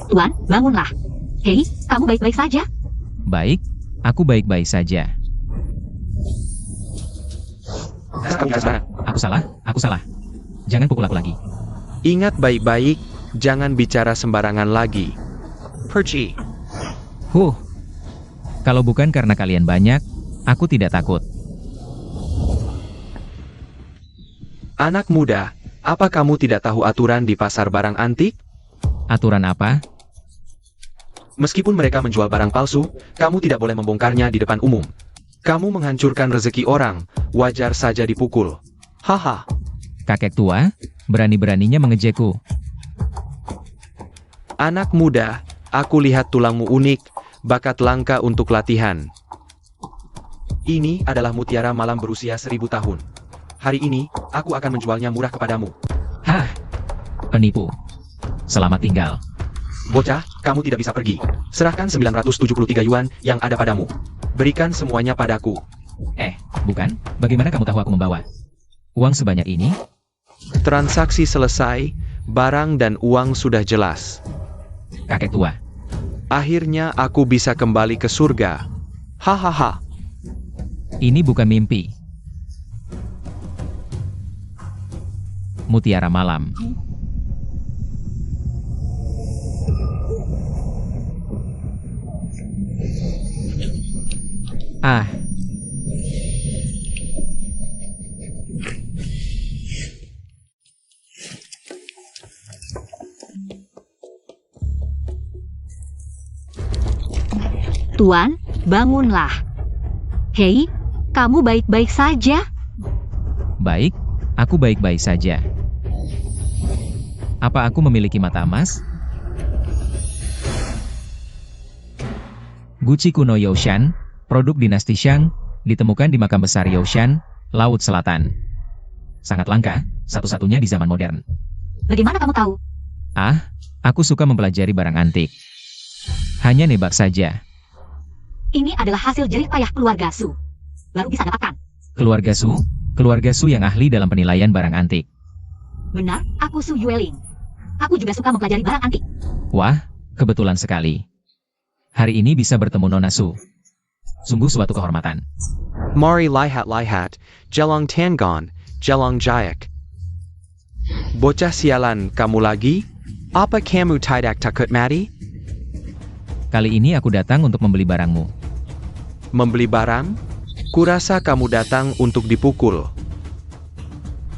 Tuan, bangunlah. Hei, kamu baik-baik saja? Baik, aku baik-baik saja. Aku salah. Jangan pukul aku lagi. Ingat baik-baik, jangan bicara sembarangan lagi. Pergi. Kalau bukan karena kalian banyak, aku tidak takut. Anak muda, apa kamu tidak tahu aturan di pasar barang antik? Aturan apa? Meskipun mereka menjual barang palsu, kamu tidak boleh membongkarnya di depan umum. Kamu menghancurkan rezeki orang, wajar saja dipukul. Haha. Kakek tua, berani-beraninya mengejekku. Anak muda, aku lihat tulangmu unik, bakat langka untuk latihan. Ini adalah mutiara malam berusia 1000 tahun. Hari ini, aku akan menjualnya murah kepadamu. Hah? Penipu. Selamat tinggal. Bocah, kamu tidak bisa pergi. Serahkan 973 yuan yang ada padamu. Berikan semuanya padaku. Bukan? Bagaimana kamu tahu aku membawa uang sebanyak ini? Transaksi selesai, barang dan uang sudah jelas. Kakek tua. Akhirnya aku bisa kembali ke surga. Hahaha. Ini bukan mimpi. Mutiara malam. Tuan, bangunlah. Hei, kamu baik-baik saja? Baik, aku baik-baik saja. Apa aku memiliki mata emas? Guci kuno Youshan, produk dinasti Shang, ditemukan di makam besar Youshan, Laut Selatan. Sangat langka, satu-satunya di zaman modern. Bagaimana kamu tahu? Aku suka mempelajari barang antik. Hanya nebak saja. Ini adalah hasil jerih payah keluarga Su. Baru bisa dapatkan. Keluarga Su yang ahli dalam penilaian barang antik. Benar, aku Su Yueling. Aku juga suka mempelajari barang antik. Wah, kebetulan sekali. Hari ini bisa bertemu Nona Su. Sungguh suatu kehormatan. Mari lihat, Jelong Tangon, Jelong Jayak. Bocah sialan, kamu lagi? Apa kamu tidak takut mati? Kali ini aku datang untuk membeli barangmu. Membeli barang? Kurasa kamu datang untuk dipukul.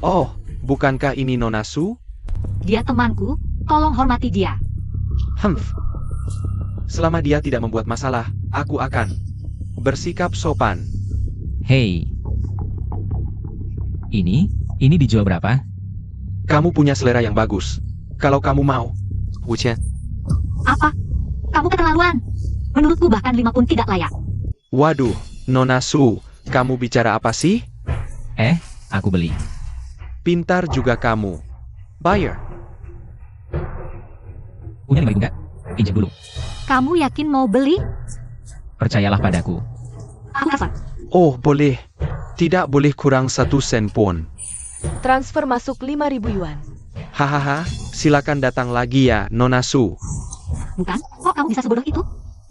Oh, bukankah ini Nona Su? Dia temanku, tolong hormati dia. Selama dia tidak membuat masalah, aku akan bersikap sopan. Hei. Ini dijual berapa? Kamu punya selera yang bagus. Kalau kamu mau. Wuchen. Apa? Kamu keterlaluan. Menurutku bahkan 5 pun tidak layak. Waduh, Nona Su, kamu bicara apa sih? Aku beli. Pintar juga kamu. Bayar. Punya 5.000 enggak? Pinjam dulu. Kamu yakin mau beli? Percayalah padaku. Aku transfer. Oh, boleh. Tidak boleh kurang 1 sen pun. Transfer masuk 5.000 yuan. Hahaha, silakan datang lagi ya, Nona Su. Bukan? Kok kamu bisa sebodoh itu?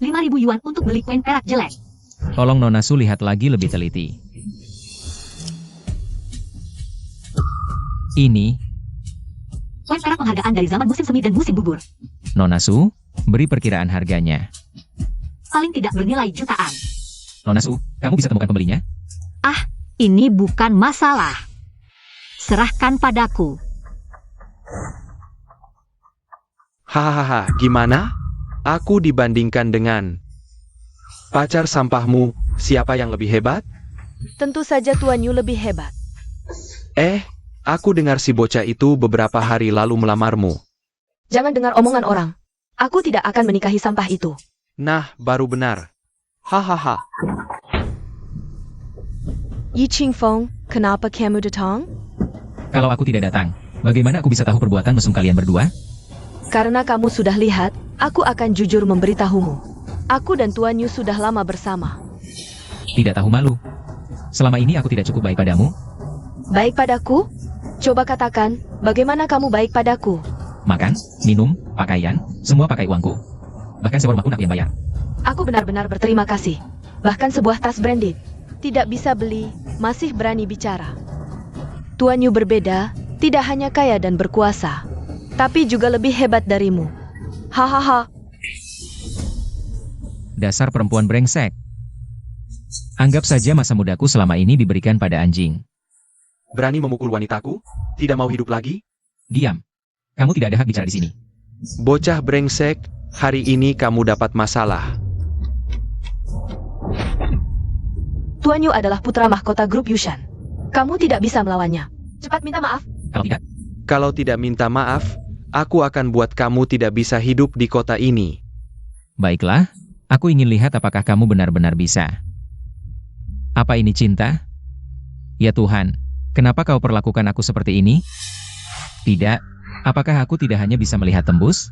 5.000 yuan untuk beli koin perak jelek. Tolong Nona Su lihat lagi lebih teliti. Ini, Koin perak penghargaan dari zaman musim semi dan musim bubur. Nona Su, beri perkiraan harganya. Paling tidak bernilai jutaan. Nona Su, kamu bisa temukan pembelinya? Ini bukan masalah. Serahkan padaku. Hahaha, gimana? Aku dibandingkan dengan pacar sampahmu, siapa yang lebih hebat? Tentu saja Tuan Yu lebih hebat. Aku dengar si bocah itu beberapa hari lalu melamarmu. Jangan dengar omongan orang. Aku tidak akan menikahi sampah itu. Nah, baru benar. Hahaha. Yi Qingfeng, kenapa kamu datang? Kalau aku tidak datang, bagaimana aku bisa tahu perbuatan mesum kalian berdua? Karena kamu sudah lihat, aku akan jujur memberitahumu. Aku dan Tuan Yu sudah lama bersama. Tidak tahu malu. Selama ini aku tidak cukup baik padamu? Baik padaku? Coba katakan, bagaimana kamu baik padaku? Makan, minum, pakaian, semua pakai uangku. Bahkan sewa rumahku aku yang bayar. Aku benar-benar berterima kasih. Bahkan sebuah tas branded. Tidak bisa beli, masih berani bicara. Tuan Yu berbeda, tidak hanya kaya dan berkuasa, tapi juga lebih hebat darimu. Hahaha. Dasar perempuan brengsek. Anggap saja masa mudaku selama ini diberikan pada anjing. Berani memukul wanitaku? Tidak mau hidup lagi? Diam. Kamu tidak ada hak bicara di sini. Bocah brengsek, hari ini kamu dapat masalah. Tuan Yu adalah putra mahkota grup Yushan. Kamu tidak bisa melawannya. Cepat minta maaf. Kalau tidak, Kalau tidak minta maaf, aku akan buat kamu tidak bisa hidup di kota ini. baiklah. Aku ingin lihat apakah kamu benar-benar bisa. Apa ini cinta? Ya Tuhan, kenapa kau perlakukan aku seperti ini? Tidak, apakah aku tidak hanya bisa melihat tembus,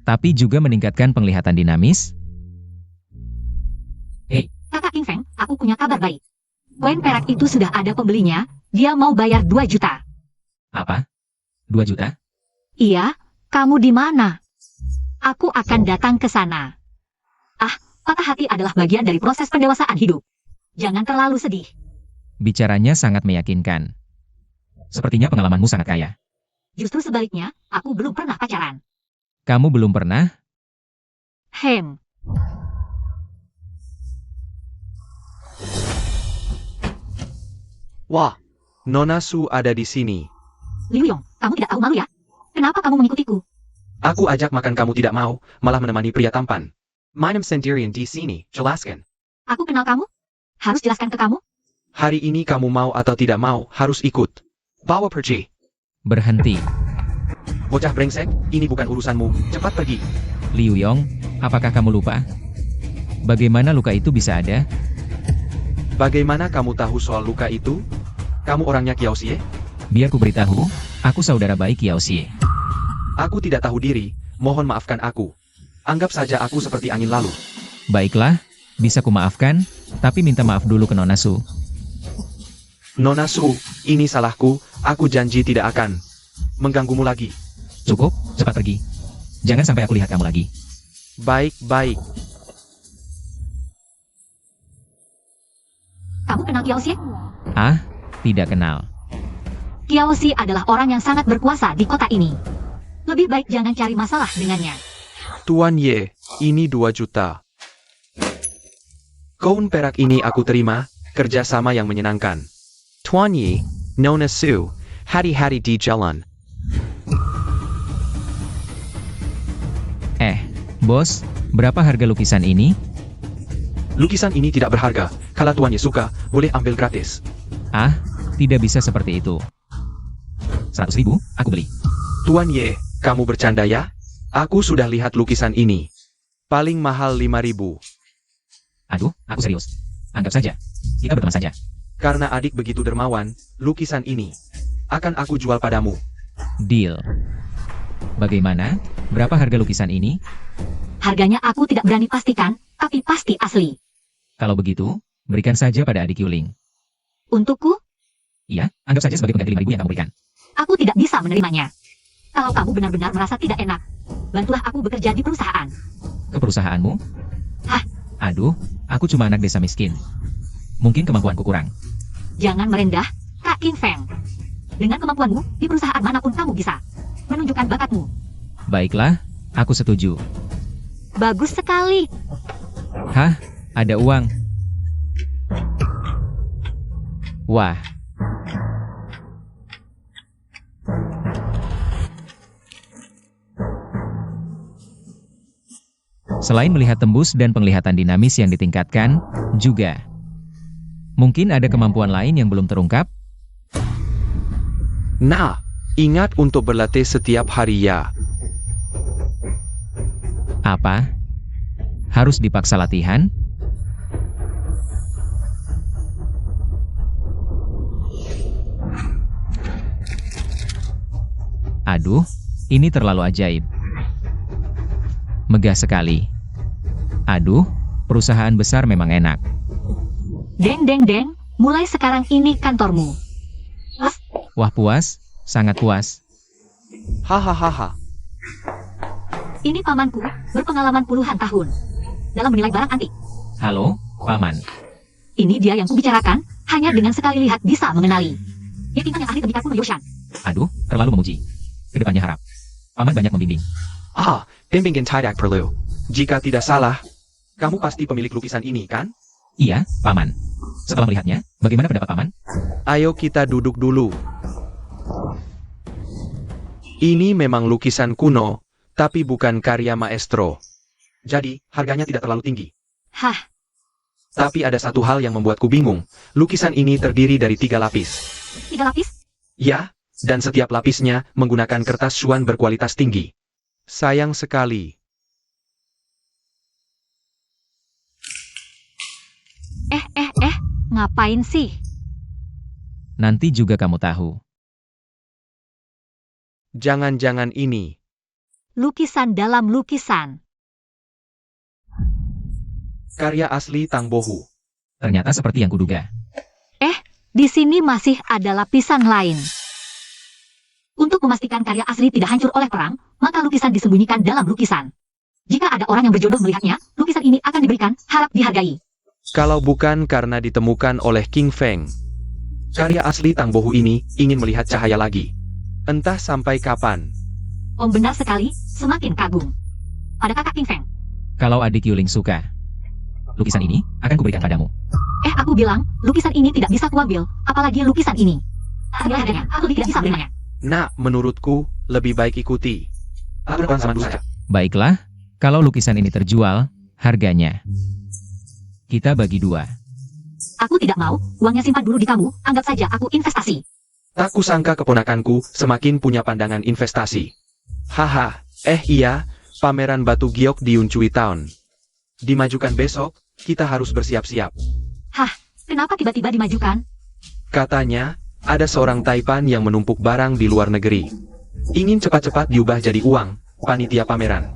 tapi juga meningkatkan penglihatan dinamis? Kakak King Feng, aku punya kabar baik. Koin perak itu sudah ada pembelinya, dia mau bayar 2 juta. Apa? 2 juta? Iya, kamu di mana? Aku akan datang ke sana. Patah hati adalah bagian dari proses pendewasaan hidup. Jangan terlalu sedih. Bicaranya sangat meyakinkan. Sepertinya pengalamanmu sangat kaya. Justru sebaliknya, aku belum pernah pacaran. Kamu belum pernah? Hem, Wah, Nona Su ada di sini. Liu Yong, kamu tidak tahu malu ya? Kenapa kamu mengikutiku? Aku ajak makan kamu tidak mau, malah menemani pria tampan. Minum sendirian di sini, jelaskan. Aku kenal kamu? Harus jelaskan ke kamu? Hari ini kamu mau atau tidak mau, harus ikut. Bawa pergi. Berhenti. Bocah brengsek, ini bukan urusanmu, cepat pergi. Liu Yong, apakah kamu lupa? Bagaimana luka itu bisa ada? Bagaimana kamu tahu soal luka itu? Kamu orangnya Kiao Xie? Biar ku beritahu, aku saudara baik Yao Xie. Aku tidak tahu diri, mohon maafkan aku. Anggap saja aku seperti angin lalu. Baiklah, bisa ku maafkan, tapi minta maaf dulu ke Nona Su. Nona Su, ini salahku, aku janji tidak akan mengganggumu lagi. Cukup, cepat pergi. Jangan sampai aku lihat kamu lagi. Baik-baik. Kamu kenal Kiao Xie? Ah, tidak kenal. Kiao Xie adalah orang yang sangat berkuasa di kota ini. Lebih baik jangan cari masalah dengannya. Tuan Ye, ini 2 juta. Koin perak ini aku terima, kerjasama yang menyenangkan. Tuan Ye, Nona Su, hari-hari di jalan. Bos, berapa harga lukisan ini? Lukisan ini tidak berharga, kalau Tuan Ye suka, boleh ambil gratis. Ah, tidak bisa seperti itu. 100.000, aku beli. Tuan Ye, kamu bercanda ya? Aku sudah lihat lukisan ini. Paling mahal 5.000. Aduh, aku serius. Anggap saja, kita berteman saja. Karena adik begitu dermawan, lukisan ini akan aku jual padamu. Deal. Bagaimana? Berapa harga lukisan ini? Harganya aku tidak berani pastikan, tapi pasti asli. Kalau begitu, berikan saja pada adik Yuling. Untukku, Iya, anggap saja sebagai pengganti 5.000 yang kamu berikan. aku tidak bisa menerimanya. Kalau kamu benar-benar merasa tidak enak, bantulah aku bekerja di perusahaan. Ke perusahaanmu? Hah? Aduh, aku cuma anak desa miskin. Mungkin kemampuanku kurang. Jangan merendah, Kak King Feng. Dengan kemampuanmu, di perusahaan manapun kamu bisa menunjukkan bakatmu. Baiklah, aku setuju. Bagus sekali. Hah? Ada uang? Wah. Selain melihat tembus dan penglihatan dinamis yang ditingkatkan, juga mungkin ada kemampuan lain yang belum terungkap. Nah, ingat untuk berlatih setiap hari ya. Apa? Harus dipaksa latihan? Aduh, ini terlalu ajaib. Megah sekali. Aduh, perusahaan besar memang enak. Deng deng deng, mulai sekarang ini kantormu. Wah puas, sangat puas. Hahaha. Ini pamanku, berpengalaman puluhan tahun dalam menilai barang antik. Halo, Paman. Ini dia yang kubicarakan, hanya dengan sekali lihat bisa mengenali. Dia tinggal yang ahli tembikar kuno Yoshan. Aduh, terlalu memuji. Kedepannya harap Paman banyak membimbing. Ah, bimbingan tidak perlu. Jika tidak salah, kamu pasti pemilik lukisan ini, kan? Iya, Paman. Setelah melihatnya, bagaimana pendapat Paman? Ayo kita duduk dulu. Ini memang lukisan kuno, tapi bukan karya maestro. Jadi, harganya tidak terlalu tinggi. Hah, Tapi ada satu hal yang membuatku bingung. Lukisan ini terdiri dari 3 lapis. 3 lapis? Ya, dan setiap lapisnya menggunakan kertas Xuan berkualitas tinggi. Sayang sekali. Ngapain sih? Nanti juga kamu tahu. Jangan-jangan ini. Lukisan dalam lukisan. Karya asli Tang Bohu. Ternyata seperti yang kuduga. Di sini masih ada lapisan lain. Untuk memastikan karya asli tidak hancur oleh perang, maka lukisan disembunyikan dalam lukisan. Jika ada orang yang berjodoh melihatnya, lukisan ini akan diberikan, harap dihargai. Kalau bukan karena ditemukan oleh King Feng, karya asli Tang Bohu ini ingin melihat cahaya lagi. Entah sampai kapan. Om benar sekali, semakin kagum. Pada kakak King Feng. Kalau adik Yuling suka, lukisan ini akan kuberikan padamu. Aku bilang, lukisan ini tidak bisa kuambil, apalagi lukisan ini. Harganya, aku tidak bisa menerimanya. Nak, menurutku, lebih baik ikuti. Aku sama dulu saja. Baiklah, kalau lukisan ini terjual, harganya kita bagi 2. Aku tidak mau, uangnya simpan dulu di kamu, anggap saja aku investasi. Tak kusangka keponakanku semakin punya pandangan investasi. Haha, iya, pameran batu giok di Uncui Town. Dimajukan besok, kita harus bersiap-siap. Kenapa tiba-tiba dimajukan? Katanya, ada seorang Taipan yang menumpuk barang di luar negeri. Ingin cepat-cepat diubah jadi uang, panitia pameran.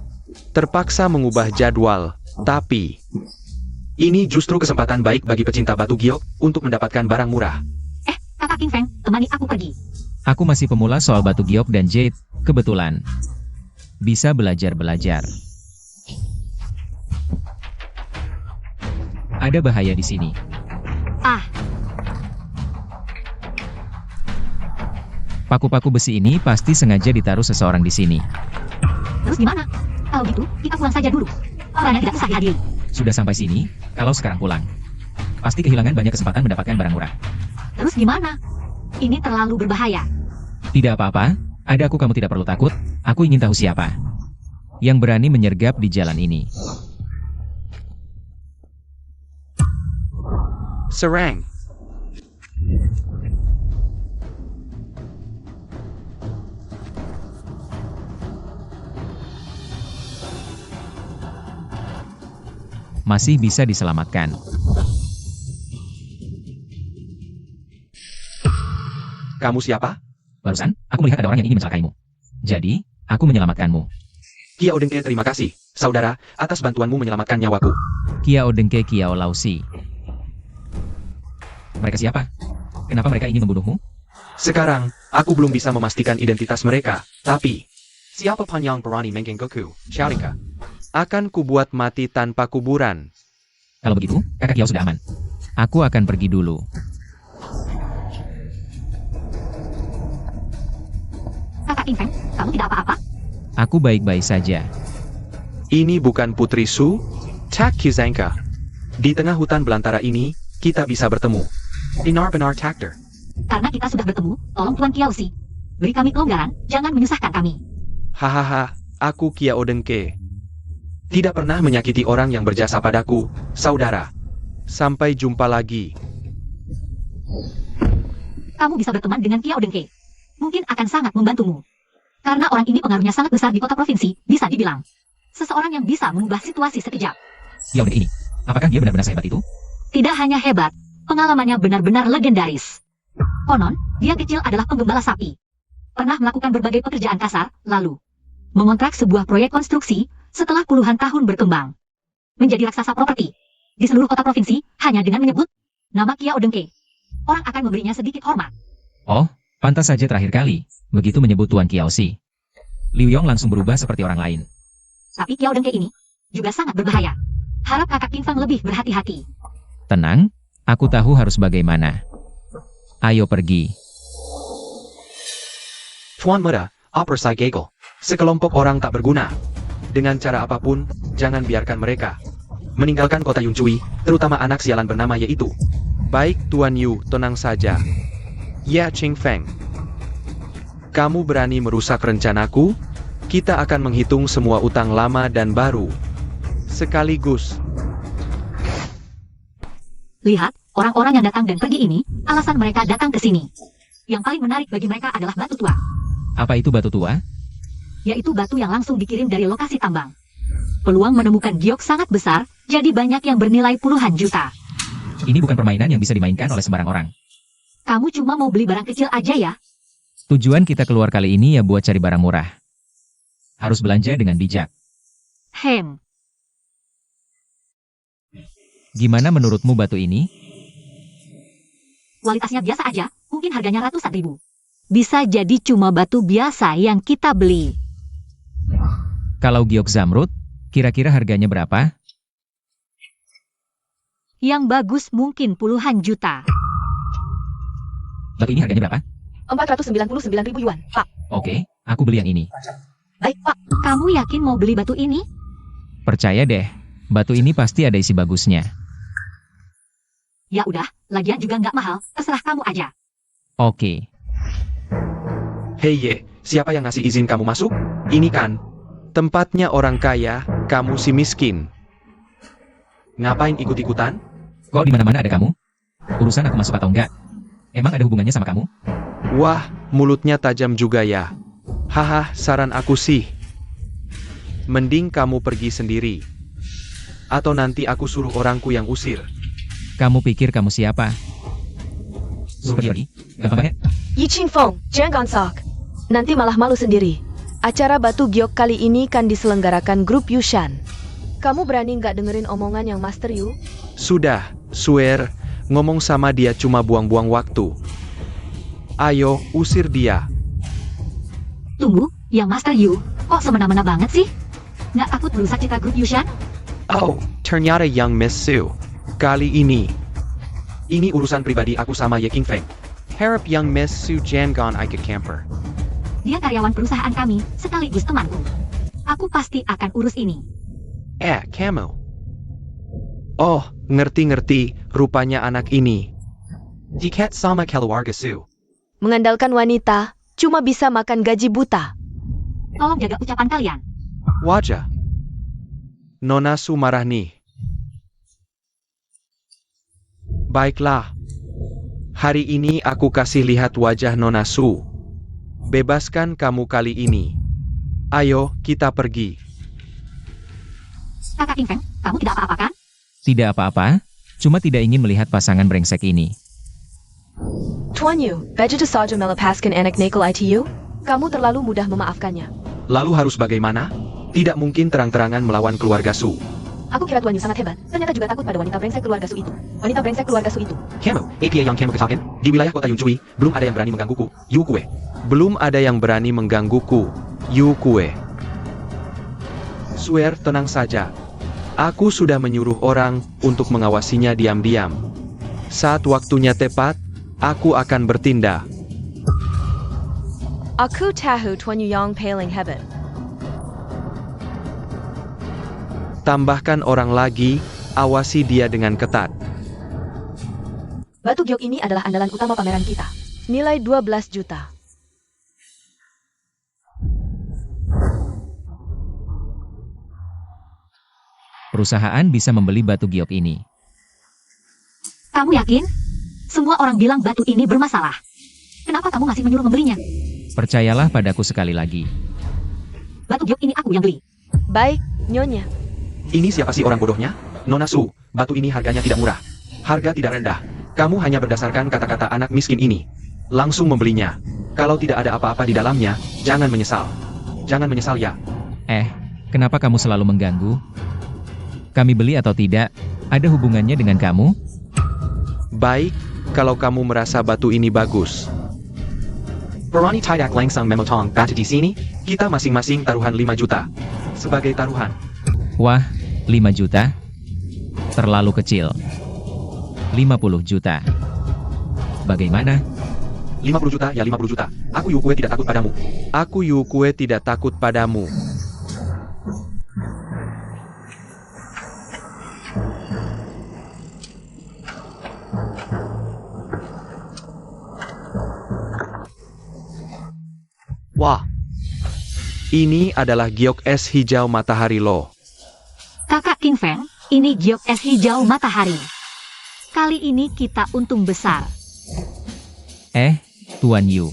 Terpaksa mengubah jadwal, tapi ini justru kesempatan baik bagi pecinta batu giok untuk mendapatkan barang murah. Kakak King Feng, temani aku pergi. Aku masih pemula soal batu giok dan jade, kebetulan. Bisa belajar-belajar. Ada bahaya di sini. Paku-paku besi ini pasti sengaja ditaruh seseorang di sini. Terus gimana? Kalau gitu, kita pulang saja dulu. Orangnya tidak usah dihadiri. Sudah sampai sini, kalau sekarang pulang, pasti kehilangan banyak kesempatan mendapatkan barang murah. Terus gimana? Ini terlalu berbahaya. Tidak apa-apa, ada aku kamu tidak perlu takut, aku ingin tahu siapa yang berani menyergap di jalan ini. Serang. Masih bisa diselamatkan. Kamu siapa? Barusan, aku melihat ada orang yang ingin mencelakaimu. Jadi, aku menyelamatkanmu. Kiao Dengke, terima kasih, saudara, atas bantuanmu menyelamatkan nyawaku. Kiao Dengke Kiao Lausi. Mereka siapa? Kenapa mereka ingin membunuhmu? Sekarang, aku belum bisa memastikan identitas mereka, tapi siapa pun yang berani menggangguku, Sharinga, akan kubuat mati tanpa kuburan. Kalau begitu, kakak Kiao sudah aman. Aku akan pergi dulu. Kakak King Feng, kamu tidak apa-apa? Aku baik-baik saja. Ini bukan Putri Su, Tak Kizanka. Di tengah hutan belantara ini, kita bisa bertemu. Benar-benar takdir. Karena kita sudah bertemu, tolong Tuan Kiao Si. Beri kami kelonggaran, jangan menyusahkan kami. Hahaha, aku Kiao Dengke. Tidak pernah menyakiti orang yang berjasa padaku, saudara. Sampai jumpa lagi. Kamu bisa berteman dengan Kiao Dengke. Mungkin akan sangat membantumu. Karena orang ini pengaruhnya sangat besar di kota provinsi, bisa dibilang. Seseorang yang bisa mengubah situasi sekejap. Kiao Dengke ini, apakah dia benar-benar sehebat itu? Tidak hanya hebat, pengalamannya benar-benar legendaris. Konon, dia kecil adalah penggembala sapi. Pernah melakukan berbagai pekerjaan kasar, lalu mengontrak sebuah proyek konstruksi setelah puluhan tahun berkembang. Menjadi raksasa properti. Di seluruh kota provinsi, hanya dengan menyebut nama Kiao Dengke. Orang akan memberinya sedikit hormat. Oh, pantas saja terakhir kali, begitu menyebut Tuan Kiao Si. Liu Yong langsung berubah seperti orang lain. Tapi Kiao Dengke ini juga sangat berbahaya. Harap kakak King Fang lebih berhati-hati. Tenang, aku tahu harus bagaimana. Ayo pergi. Tuan Muda, Upper Sai Gagel. Sekelompok orang tak berguna. Dengan cara apapun, jangan biarkan mereka meninggalkan kota Yuncui, terutama anak sialan bernama yaitu. Baik Tuan Yu, tenang saja. Ya Qing Feng. Kamu berani merusak rencanaku? Kita akan menghitung semua utang lama dan baru sekaligus. Lihat, orang-orang yang datang dan pergi ini, alasan mereka datang ke sini. Yang paling menarik bagi mereka adalah batu tua, Apa itu batu tua? yaitu batu yang langsung dikirim dari lokasi tambang. Peluang menemukan giok sangat besar, jadi banyak yang bernilai puluhan juta. Ini bukan permainan yang bisa dimainkan oleh sembarang orang. Kamu cuma mau beli barang kecil aja ya? Tujuan kita keluar kali ini ya buat cari barang murah. Harus belanja dengan bijak. Gimana menurutmu batu ini? Kualitasnya biasa aja, mungkin harganya ratusan ribu. Bisa jadi cuma batu biasa yang kita beli. Kalau giok zamrud, kira-kira harganya berapa? Yang bagus mungkin puluhan juta. Batu ini harganya berapa? 499.000 yuan, Pak. Oke, aku beli yang ini. Baik, Pak. Kamu yakin mau beli batu ini? Percaya deh, batu ini pasti ada isi bagusnya. Ya udah, lagian juga nggak mahal, terserah kamu aja. Oke, Hei Ye, siapa yang ngasih izin kamu masuk? Ini kan tempatnya orang kaya, kamu si miskin. Ngapain ikut-ikutan? kok di mana-mana ada kamu? Urusan aku masuk atau enggak? Emang ada hubungannya sama kamu? Wah, mulutnya tajam juga ya. Haha, saran aku sih, mending kamu pergi sendiri. Atau nanti aku suruh orangku yang usir. Kamu pikir kamu siapa? Suruh pergi? Gampang banget. Yi Qing Feng, jangan sok. Nanti malah malu sendiri. Acara batu giok kali ini kan diselenggarakan grup Yushan. Kamu berani nggak dengerin omongan yang Master Yu? Sudah, swear, ngomong sama dia cuma buang-buang waktu. Ayo, usir dia. Tunggu, yang Master Yu, kok semena-mena banget sih? Nggak takut merusak citra grup Yushan? Oh, ternyata yang Miss Su. Kali ini urusan pribadi aku sama Ye King Feng. Harap yang Miss Su jangan ikut camper. Dia karyawan perusahaan kami, sekaligus temanku. Aku pasti akan urus ini. Kamu. Oh, ngerti-ngerti, rupanya anak ini Diket sama keluarga Su. Mengandalkan wanita, cuma bisa makan gaji buta. Tolong jaga ucapan kalian. Wajah Nona Su marah nih. Baiklah. Hari ini aku kasih lihat wajah Nona Su. Bebaskan kamu kali ini. Ayo, kita pergi. Kakak King Feng, kamu tidak apa-apa kan? Tidak apa-apa, cuma tidak ingin melihat pasangan brengsek ini. Tuan Yu, begitu saja melepaskan anak nakal ITU? Kamu terlalu mudah memaafkannya. Lalu harus bagaimana? Tidak mungkin terang-terangan melawan keluarga Su. Aku kira Tuan Yu sangat hebat, ternyata juga takut pada wanita brengsek keluarga Su itu. Wanita brengsek keluarga Su itu. Kamu, APA yang kamu ketahuan, di wilayah kota Yuncui, belum ada yang berani menggangguku, Yu Kue. Belum ada yang berani menggangguku, Yu Kue. Swear, tenang saja. Aku sudah menyuruh orang untuk mengawasinya diam-diam. Saat waktunya tepat, aku akan bertindak. Aku tahu Tuan Yu yang paling hebat. Tambahkan orang lagi, awasi dia dengan ketat. Batu giok ini adalah andalan utama pameran kita. Nilai 12 juta. Perusahaan bisa membeli batu giok ini. Kamu yakin? Semua orang bilang batu ini bermasalah. Kenapa kamu masih menyuruh membelinya? Percayalah padaku sekali lagi. Batu giok ini aku yang beli. Baik, Nyonya. Ini siapa sih orang bodohnya? Nona Su, batu ini harganya tidak murah. Harga tidak rendah. Kamu hanya berdasarkan kata-kata anak miskin ini. Langsung membelinya. Kalau tidak ada apa-apa di dalamnya, jangan menyesal. Jangan menyesal ya. Kenapa kamu selalu mengganggu? Kami beli atau tidak, ada hubungannya dengan kamu? Baik, kalau kamu merasa batu ini bagus. Berani tidak langsung memotong batu di sini? Kita masing-masing taruhan 5 juta. Sebagai taruhan. Wah, 5 juta? Terlalu kecil. 50 juta. Bagaimana? 50 juta ya 50 juta. Aku Yukue tidak takut padamu. Aku Yukue tidak takut padamu. Wah. Ini adalah giok es hijau matahari lo. Kakak King Feng, ini giok es hijau matahari. Kali ini kita untung besar. Tuan Yu.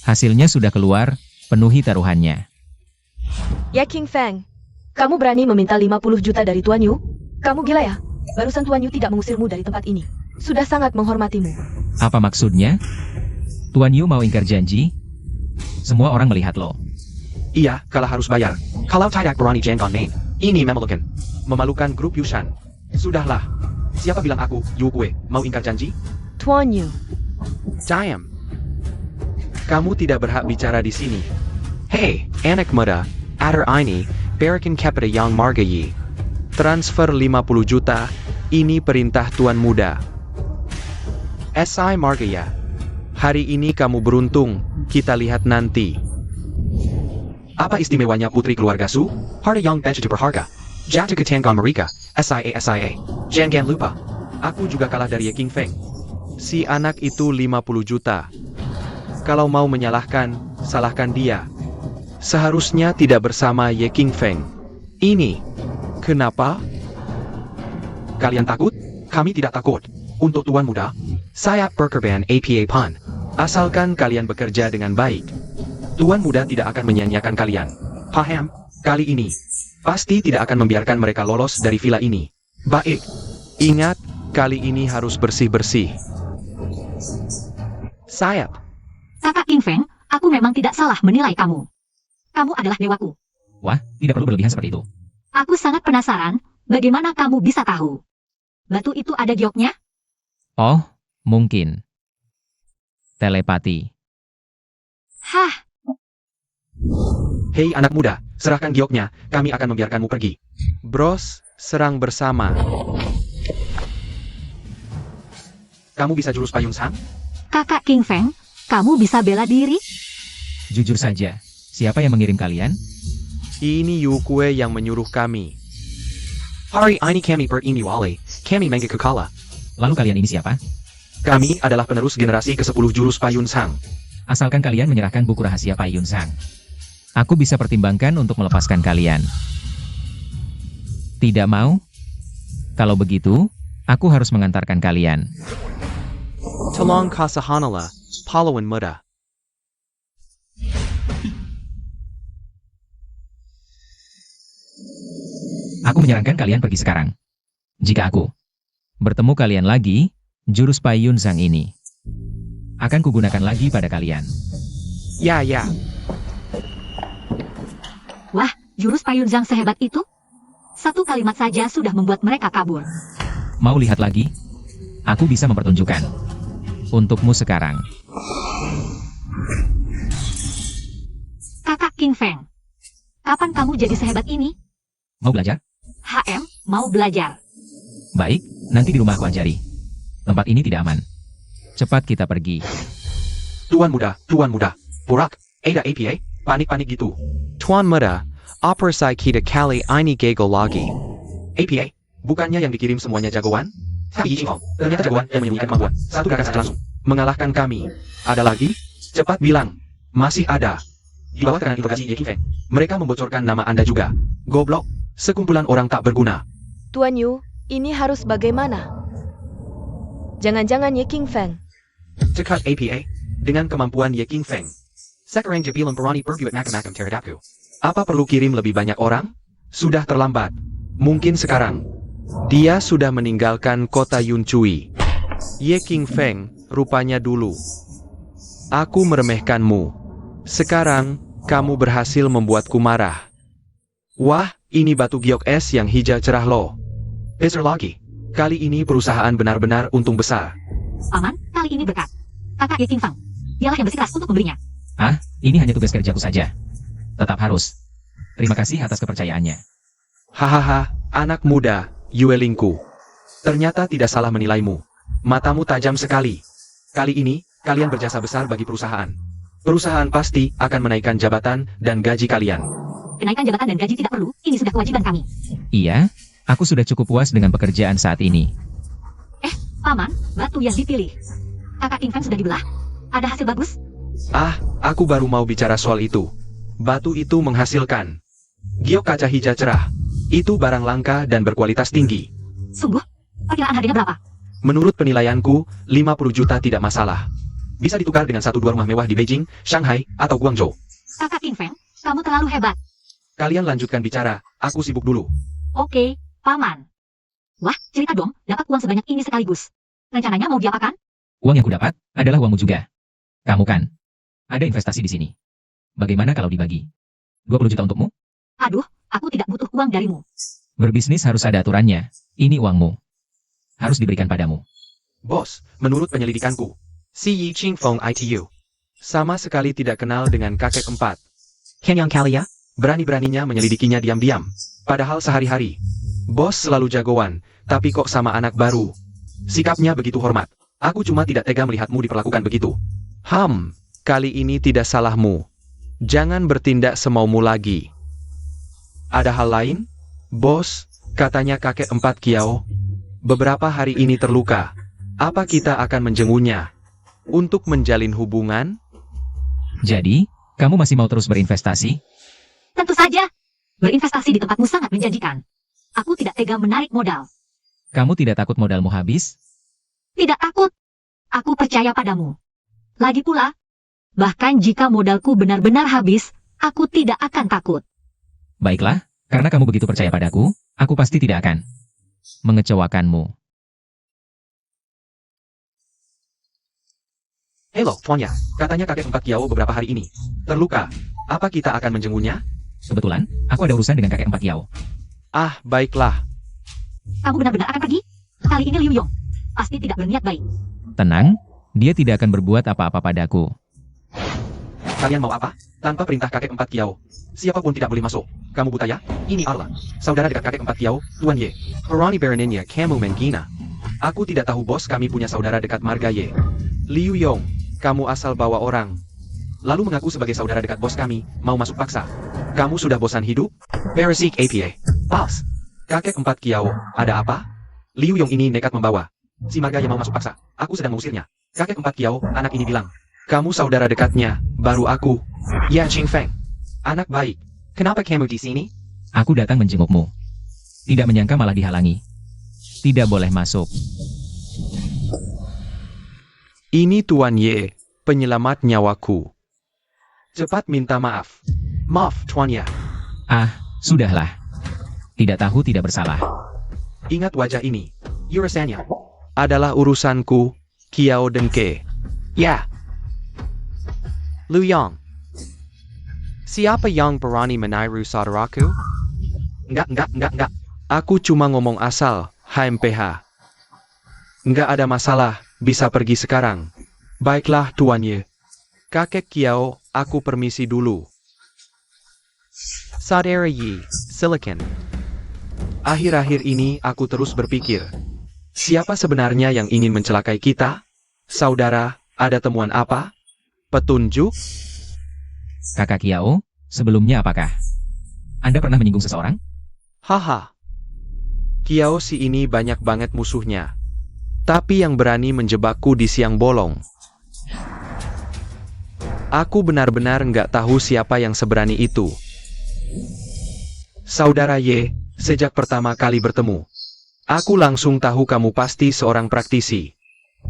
Hasilnya sudah keluar, penuhi taruhannya. Ya King Feng, kamu berani meminta 50 juta dari Tuan Yu? Kamu gila ya? Barusan Tuan Yu tidak mengusirmu dari tempat ini. Sudah sangat menghormatimu. Apa maksudnya? Tuan Yu mau ingkar janji? Semua orang melihat lo. Iya, kalah harus bayar. Kalau tidak berani jangan main. Ini memalukan. Memalukan grup Yushan. Sudahlah. Siapa bilang aku, Yukue, mau ingkar janji? Tuan Yu. Diam. Kamu tidak berhak bicara di sini. Hei, anak muda, ada ini, berikan kepada yang margayi. Transfer 50 juta, ini perintah tuan muda. SI Margaya. Hari ini kamu beruntung, kita lihat nanti. Apa istimewanya putri keluarga Su? Harta yang begitu berharga. Jatuh ke tangan mereka, SIA. Jangan lupa, aku juga kalah dari King Feng. Si anak itu 50 juta. Kalau mau menyalahkan, salahkan dia. Seharusnya tidak bersama Ye King Feng. Ini. Kenapa? Kalian takut? Kami tidak takut. Untuk tuan muda, saya berkorban APA PAN. Asalkan kalian bekerja dengan baik. Tuan muda tidak akan menyanyiakan kalian. Paham? Kali ini, pasti tidak akan membiarkan mereka lolos dari villa ini. Baik. Ingat, kali ini harus bersih-bersih. Sayap. Kakak King Feng, aku memang tidak salah menilai kamu. Kamu adalah dewaku. Wah, tidak perlu berlebihan seperti itu. Aku sangat penasaran, bagaimana kamu bisa tahu? Batu itu ada gioknya? Oh, mungkin. Telepati. Hah, Hei anak muda, serahkan gioknya, kami akan membiarkanmu pergi. Bros, serang bersama. Kamu bisa jurus payung sang? Kakak King Feng, kamu bisa bela diri? Jujur saja, siapa yang mengirim kalian? Ini Yukue yang menyuruh kami. Hari ini kami beriniwale, kami mangga kekala. Lalu kalian ini siapa? Kami adalah penerus generasi ke-10 jurus payun sang. Asalkan kalian menyerahkan buku rahasia Payun Sang. Aku bisa pertimbangkan untuk melepaskan kalian. Tidak mau? Kalau begitu, aku harus mengantarkan kalian. Tolong kasahanala, pahlawan muda. Aku menyarankan kalian pergi sekarang. Jika aku bertemu kalian lagi, jurus Payun Sang ini akan kugunakan lagi pada kalian. Ya. Wah, jurus payun zhang sehebat itu? Satu kalimat saja sudah membuat mereka kabur. Mau lihat lagi? Aku bisa mempertunjukkan. Untukmu sekarang. Kakak King Feng, kapan kamu jadi sehebat ini? Mau belajar? Mau belajar. Baik, nanti di rumah aku ajari. Tempat ini tidak aman. Cepat kita pergi. Tuan muda. Burak, ada APA, panik-panik gitu. Tuan muda, operasi kita kali ini gagal lagi. APA, bukannya yang dikirim semuanya jagoan? Tapi ternyata jagoan yang menyembunyikan kemampuan. Satu gerakan saja langsung mengalahkan kami. Ada lagi? Cepat bilang. Masih ada. Di bawah tekanan interogasi Ye King Feng, mereka membocorkan nama Anda juga. Goblok, sekumpulan orang tak berguna. Tuan Yu, ini harus bagaimana? Jangan-jangan Ye King Feng. Cekat APA, dengan kemampuan Ye King Feng. Sekarang Jabilan berani perbuat macam-macam terhadapku. Apa perlu kirim lebih banyak orang? Sudah terlambat. Mungkin sekarang. Dia sudah meninggalkan kota Yunchui. Ye King Feng, rupanya dulu. Aku meremehkanmu. Sekarang, kamu berhasil membuatku marah. Wah, ini batu giok es yang hijau cerah loh. Besar lagi. Kali ini perusahaan benar-benar untung besar. Paman, kali ini berkat. Kakak Ye King Feng, dialah yang bersikeras untuk membelinya. Ini hanya tugas kerjaku saja. Tetap harus. Terima kasih atas kepercayaannya. Hahaha, anak muda, Yuelingku. Ternyata tidak salah menilaimu. Matamu tajam sekali. Kali ini, kalian berjasa besar bagi perusahaan. Perusahaan pasti akan menaikkan jabatan dan gaji kalian. Kenaikan jabatan dan gaji tidak perlu, ini sudah kewajiban kami. Iya, aku sudah cukup puas dengan pekerjaan saat ini. Paman, batu yang dipilih. Kakak King Feng sudah dibelah. Ada hasil bagus? Ah, aku baru mau bicara soal itu. Batu itu menghasilkan giok kaca hijau cerah. Itu barang langka dan berkualitas tinggi. Sungguh? Perkiraan harganya berapa? Menurut penilaianku, 50 juta tidak masalah. Bisa ditukar dengan 1-2 rumah mewah di Beijing, Shanghai, atau Guangzhou. Kakak King Feng, kamu terlalu hebat. Kalian lanjutkan bicara, aku sibuk dulu. Oke, Paman. Wah, cerita dong, dapat uang sebanyak ini sekaligus. Rencananya mau diapakan? Uang yang kudapat adalah uangmu juga. Kamu kan ada investasi di sini. Bagaimana kalau dibagi? 20 juta untukmu? Aduh, aku tidak butuh uang darimu. Berbisnis harus ada aturannya. Ini uangmu. Harus diberikan padamu. Bos, menurut penyelidikanku, si Yi Ching Feng ITU sama sekali tidak kenal dengan kakek empat. Yang kali ya, berani-beraninya menyelidikinya diam-diam. Padahal sehari-hari, bos selalu jagoan, tapi kok sama anak baru. Sikapnya begitu hormat. Aku cuma tidak tega melihatmu diperlakukan begitu. Kali ini tidak salahmu. Jangan bertindak semaumu lagi. Ada hal lain? Bos, katanya kakek empat Kiao beberapa hari ini terluka. Apa kita akan menjenguknya untuk menjalin hubungan? Jadi, kamu masih mau terus berinvestasi? Tentu saja. Berinvestasi di tempatmu sangat menjanjikan. Aku tidak tega menarik modal. Kamu tidak takut modalmu habis? Tidak takut. Aku percaya padamu. Lagi pula, bahkan jika modalku benar-benar habis, aku tidak akan takut. Baiklah, karena kamu begitu percaya padaku, aku pasti tidak akan mengecewakanmu. Halo, Fonya. Katanya kakek empat Kiao beberapa hari ini terluka. Apa kita akan menjenguknya? Kebetulan, aku ada urusan dengan kakek empat Kiao. Ah, baiklah. Kamu benar-benar akan pergi? Kali ini Liu Yong pasti tidak berniat baik. Tenang, dia tidak akan berbuat apa-apa padaku. Kalian mau apa? Tanpa perintah kakek empat Kiao, siapapun tidak boleh masuk. Kamu buta ya? Ini Arla, saudara dekat kakek empat Kiao, Tuan Ye. Peroni Baroninnya kamu menghina. Aku tidak tahu bos, kami punya saudara dekat marga Ye. Liu Yong, kamu asal bawa orang, lalu mengaku sebagai saudara dekat bos kami, mau masuk paksa. Kamu sudah bosan hidup? Beresik APA. Pals. Kakek empat Kiao, ada apa? Liu Yong ini nekat membawa si marga yang mau masuk paksa. Aku sedang mengusirnya. Kakek empat Kiao, anak ini bilang, kamu saudara dekatnya, baru aku. Ya Ching Feng. Anak baik. Kenapa kamu di sini? Aku datang menjengukmu. Tidak menyangka malah dihalangi. Tidak boleh masuk. Ini Tuan Ye, penyelamat nyawaku. Cepat minta maaf. Maaf, Tuan Ye. Ah, sudahlah. Tidak tahu tidak bersalah. Ingat wajah ini. Urusannya adalah urusanku, Kiao Dengke. Ya. Liu Yong. Siapa yang berani meniru saudaraku? Enggak. Aku cuma ngomong asal, HMPH. Enggak ada masalah, bisa pergi sekarang. Baiklah, Tuan Ye. Kakek Kiao, aku permisi dulu. Saudara Yi, Silicon. Akhir-akhir ini aku terus berpikir, siapa sebenarnya yang ingin mencelakai kita? Saudara, ada temuan apa? Petunjuk? Kakak Kiao, sebelumnya apakah Anda pernah menyinggung seseorang? Haha. Kiao si ini banyak banget musuhnya. Tapi yang berani menjebakku di siang bolong. Aku benar-benar nggak tahu siapa yang seberani itu. Saudara Ye, sejak pertama kali bertemu, aku langsung tahu kamu pasti seorang praktisi.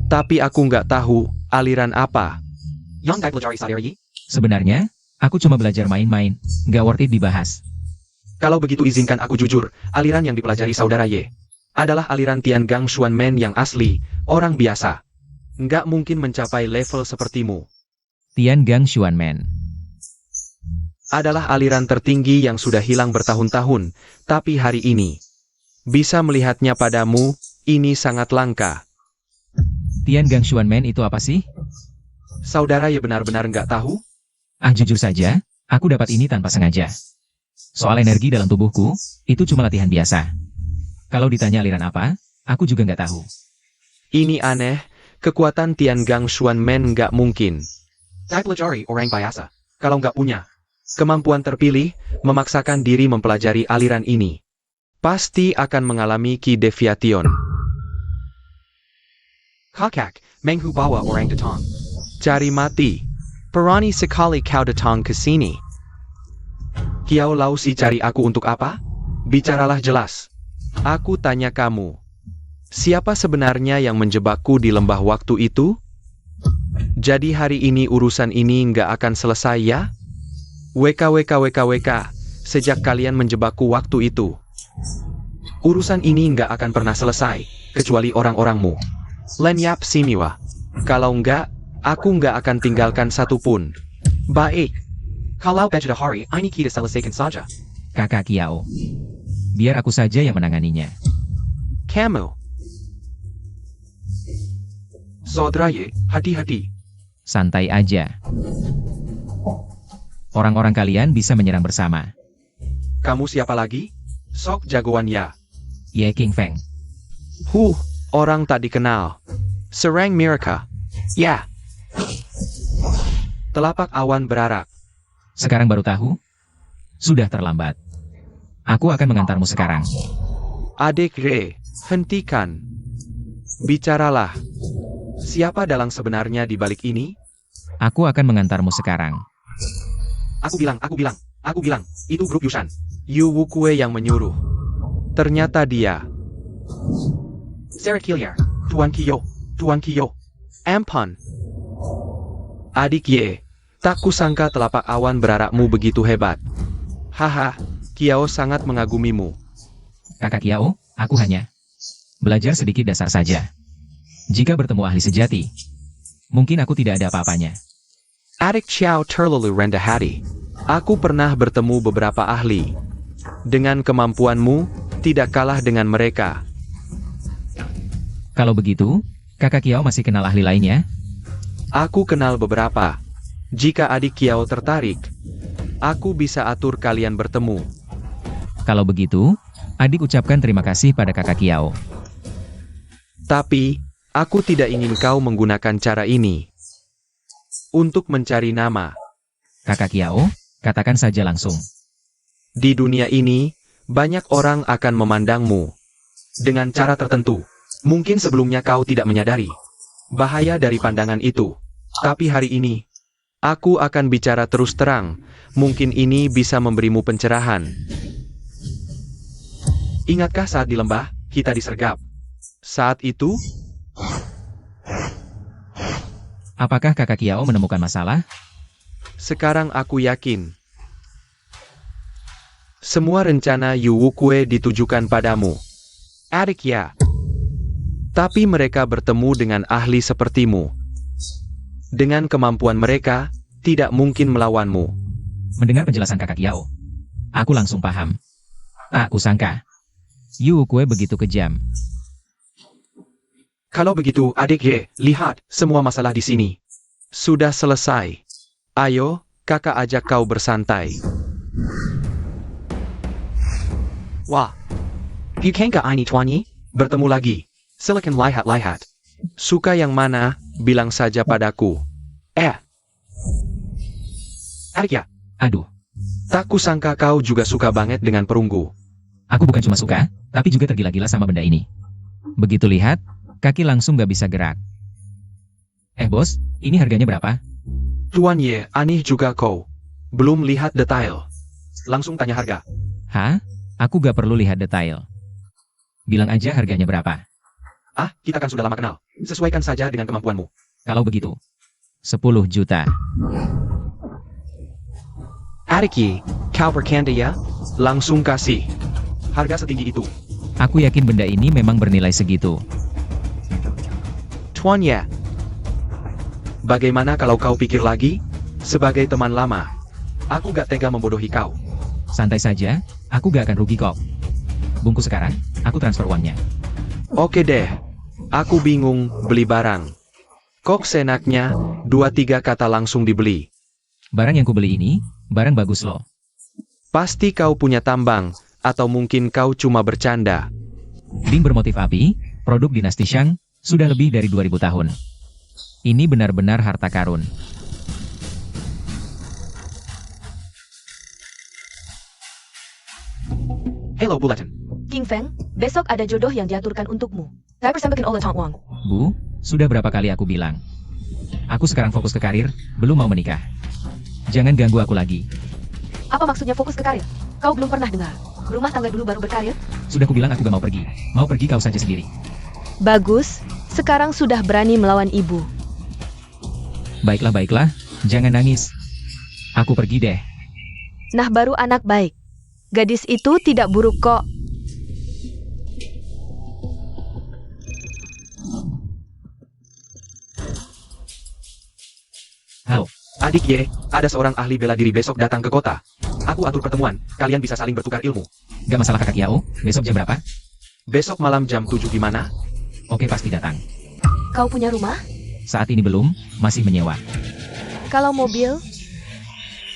Tapi aku nggak tahu aliran apa. Yang dipelajari Saudara Ye? Sebenarnya, aku cuma belajar main-main, nggak worth it dibahas. Kalau begitu izinkan aku jujur, aliran yang dipelajari Saudara Ye adalah aliran Tian Gang Xuan Men yang asli, orang biasa. Nggak mungkin mencapai level sepertimu. Tian Gang Xuan Men. Adalah aliran tertinggi yang sudah hilang bertahun-tahun, tapi hari ini bisa melihatnya padamu, ini sangat langka. Tian Gang Xuan Men itu apa sih? Saudara Ye benar-benar nggak tahu? Jujur saja, aku dapat ini tanpa sengaja. Soal energi dalam tubuhku, itu cuma latihan biasa. Kalau ditanya aliran apa, aku juga nggak tahu. Ini aneh, kekuatan Tiangang Xuan Men nggak mungkin. Saya pelajari orang biasa. Kalau nggak punya kemampuan terpilih, memaksakan diri mempelajari aliran ini, pasti akan mengalami ki deviation. Kakak, menghu bawa orang datang. Cari mati. Perani sekali kau datang ke sini. Kiau Lausi cari aku untuk apa? Bicaralah jelas. Aku tanya kamu. Siapa sebenarnya yang menjebakku di lembah waktu itu? Jadi hari ini urusan ini nggak akan selesai ya? WKWK, sejak kalian menjebakku waktu itu. Urusan ini nggak akan pernah selesai, kecuali orang-orangmu. Lenyap siniwa. Kalau nggak, aku nggak akan tinggalkan satu pun. Baik. Kalau beberapa hari ini kita selesaikan saja. Kakak Kiao. Biar aku saja yang menanganinya. Kamu. Saudaranya, hati-hati. Santai aja. Orang-orang kalian bisa menyerang bersama. Kamu siapa lagi? Sok jagoan ya. Ye King Feng. Orang tak dikenal. Serang mereka. Ya. Telapak awan berarak. Sekarang baru tahu? Sudah terlambat. Aku akan mengantarmu sekarang. Adik Re, hentikan. Bicaralah. Siapa dalang sebenarnya di balik ini? Aku akan mengantarmu sekarang. Aku bilang, itu grup Yusan. Yu Wukue yang menyuruh. Ternyata dia. Sarah Killiar, Tuan Kiyo. Ampun. Adik Ye, tak kusangka telapak awan berarakmu begitu hebat. Haha, Kiao sangat mengagumimu. Kakak Kiao, aku hanya belajar sedikit dasar saja. Jika bertemu ahli sejati, mungkin aku tidak ada apa-apanya. Adik Xiao terlalu rendah hati. Aku pernah bertemu beberapa ahli. Dengan kemampuanmu, tidak kalah dengan mereka. Kalau begitu, kakak Kiao masih kenal ahli lainnya? Aku kenal beberapa. Jika adik Kiao tertarik, aku bisa atur kalian bertemu. Kalau begitu, adik ucapkan terima kasih pada kakak Kiao. Tapi, aku tidak ingin kau menggunakan cara ini untuk mencari nama. Kakak Kiao, katakan saja langsung. Di dunia ini, banyak orang akan memandangmu dengan cara tertentu. Mungkin sebelumnya kau tidak menyadari bahaya dari pandangan itu. Tapi hari ini, aku akan bicara terus terang. Mungkin ini bisa memberimu pencerahan. Ingatkah saat di lembah, kita disergap? Saat itu, apakah kakak Kiao menemukan masalah? sekarang aku yakin. Semua rencana Yu Wukue ditujukan padamu. Adik ya. Tapi mereka bertemu dengan ahli sepertimu. Dengan kemampuan mereka, tidak mungkin melawanmu. Mendengar penjelasan kakak Kiao, aku langsung paham. Aku sangka Yu Wukue begitu kejam. Kalau begitu, adik Ye, lihat, semua masalah di sini sudah selesai. Ayo, kakak ajak kau bersantai. Wah, bukankah ini tuannya? Bertemu lagi. Silakan lihat-lihat. Suka yang mana, bilang saja padaku. Adik ya, Aduh, tak kusangka kau juga suka banget dengan perunggu. aku bukan cuma suka, tapi juga tergila-gila sama benda ini. Begitu lihat, kaki langsung gak bisa gerak. Bos, ini harganya berapa? Tuan Ye, aneh juga kau. Belum lihat detail. Langsung tanya harga. Hah? Aku gak perlu lihat detail. Bilang aja harganya berapa. Kita kan sudah lama kenal. Sesuaikan saja dengan kemampuanmu. Kalau begitu, 10 juta. Adik Ye, kau bercanda ya? Langsung kasih. Harga setinggi itu. Aku yakin benda ini memang bernilai segitu. Tuan Ye. Bagaimana kalau kau pikir lagi? Sebagai teman lama, aku gak tega membodohi kau. Santai saja, aku gak akan rugi kok. Bungkus sekarang, aku transfer uangnya. Oke deh. Aku bingung beli barang. Kok senaknya, 2-3 kata langsung dibeli. Barang yang kubeli ini, barang bagus loh. Pasti kau punya tambang, atau mungkin kau cuma bercanda. Ding bermotif api, produk dinasti Shang, sudah lebih dari 2000 tahun. Ini benar-benar harta karun. Hello Bulletin. King Feng, besok ada jodoh yang diaturkan untukmu. Saya persembahkan oleh Tong Wang. Bu, sudah berapa kali aku bilang? Aku sekarang fokus ke karir, belum mau menikah. Jangan ganggu aku lagi. Apa maksudnya fokus ke karir? Kau belum pernah dengar. Rumah tangga dulu baru berkarir? Sudah kubilang aku gak mau pergi. Mau pergi kau saja sendiri. Bagus, sekarang sudah berani melawan ibu. Baiklah, jangan nangis. Aku pergi deh. Nah baru anak baik. Gadis itu tidak buruk kok. Halo, Adik Ye, ada seorang ahli bela diri besok datang ke kota. Aku atur pertemuan, kalian bisa saling bertukar ilmu. gak masalah kakak Yao, besok jam berapa? Besok malam jam 7 di mana? Oke pasti datang. Kau punya rumah? Saat ini belum, masih menyewa. Kalau mobil?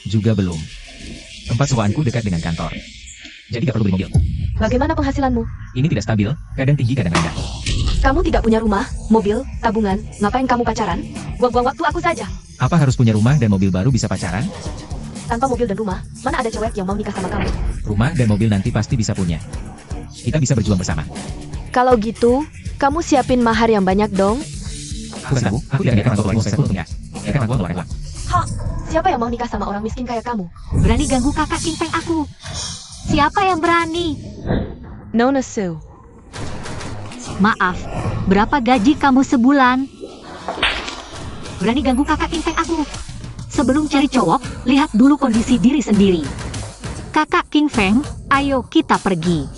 Juga belum. Tempat sewaanku dekat dengan kantor. Jadi gak perlu beli mobil. Bagaimana penghasilanmu? Ini tidak stabil, kadang tinggi kadang rendah. Kamu tidak punya rumah, mobil, tabungan, ngapain kamu pacaran? Buang-buang waktu aku saja. Apa harus punya rumah dan mobil baru bisa pacaran? Tanpa mobil dan rumah, mana ada cewek yang mau nikah sama kamu? Rumah dan mobil nanti pasti bisa punya. Kita bisa berjuang bersama. Kalau gitu, kamu siapin mahar yang banyak dong? Aku kasih tahu, aku tidak biarkan orang tua saya pun untuknya. Biarkan orang tua mengeluarkan uang. Hah, siapa yang mau nikah sama orang miskin kayak kamu? Berani ganggu kakak King Feng aku. Siapa yang berani? Nona Su. Maaf, berapa gaji kamu sebulan? Berani ganggu kakak King Feng aku. Sebelum cari cowok, lihat dulu kondisi diri sendiri. Kakak King Feng, ayo kita pergi.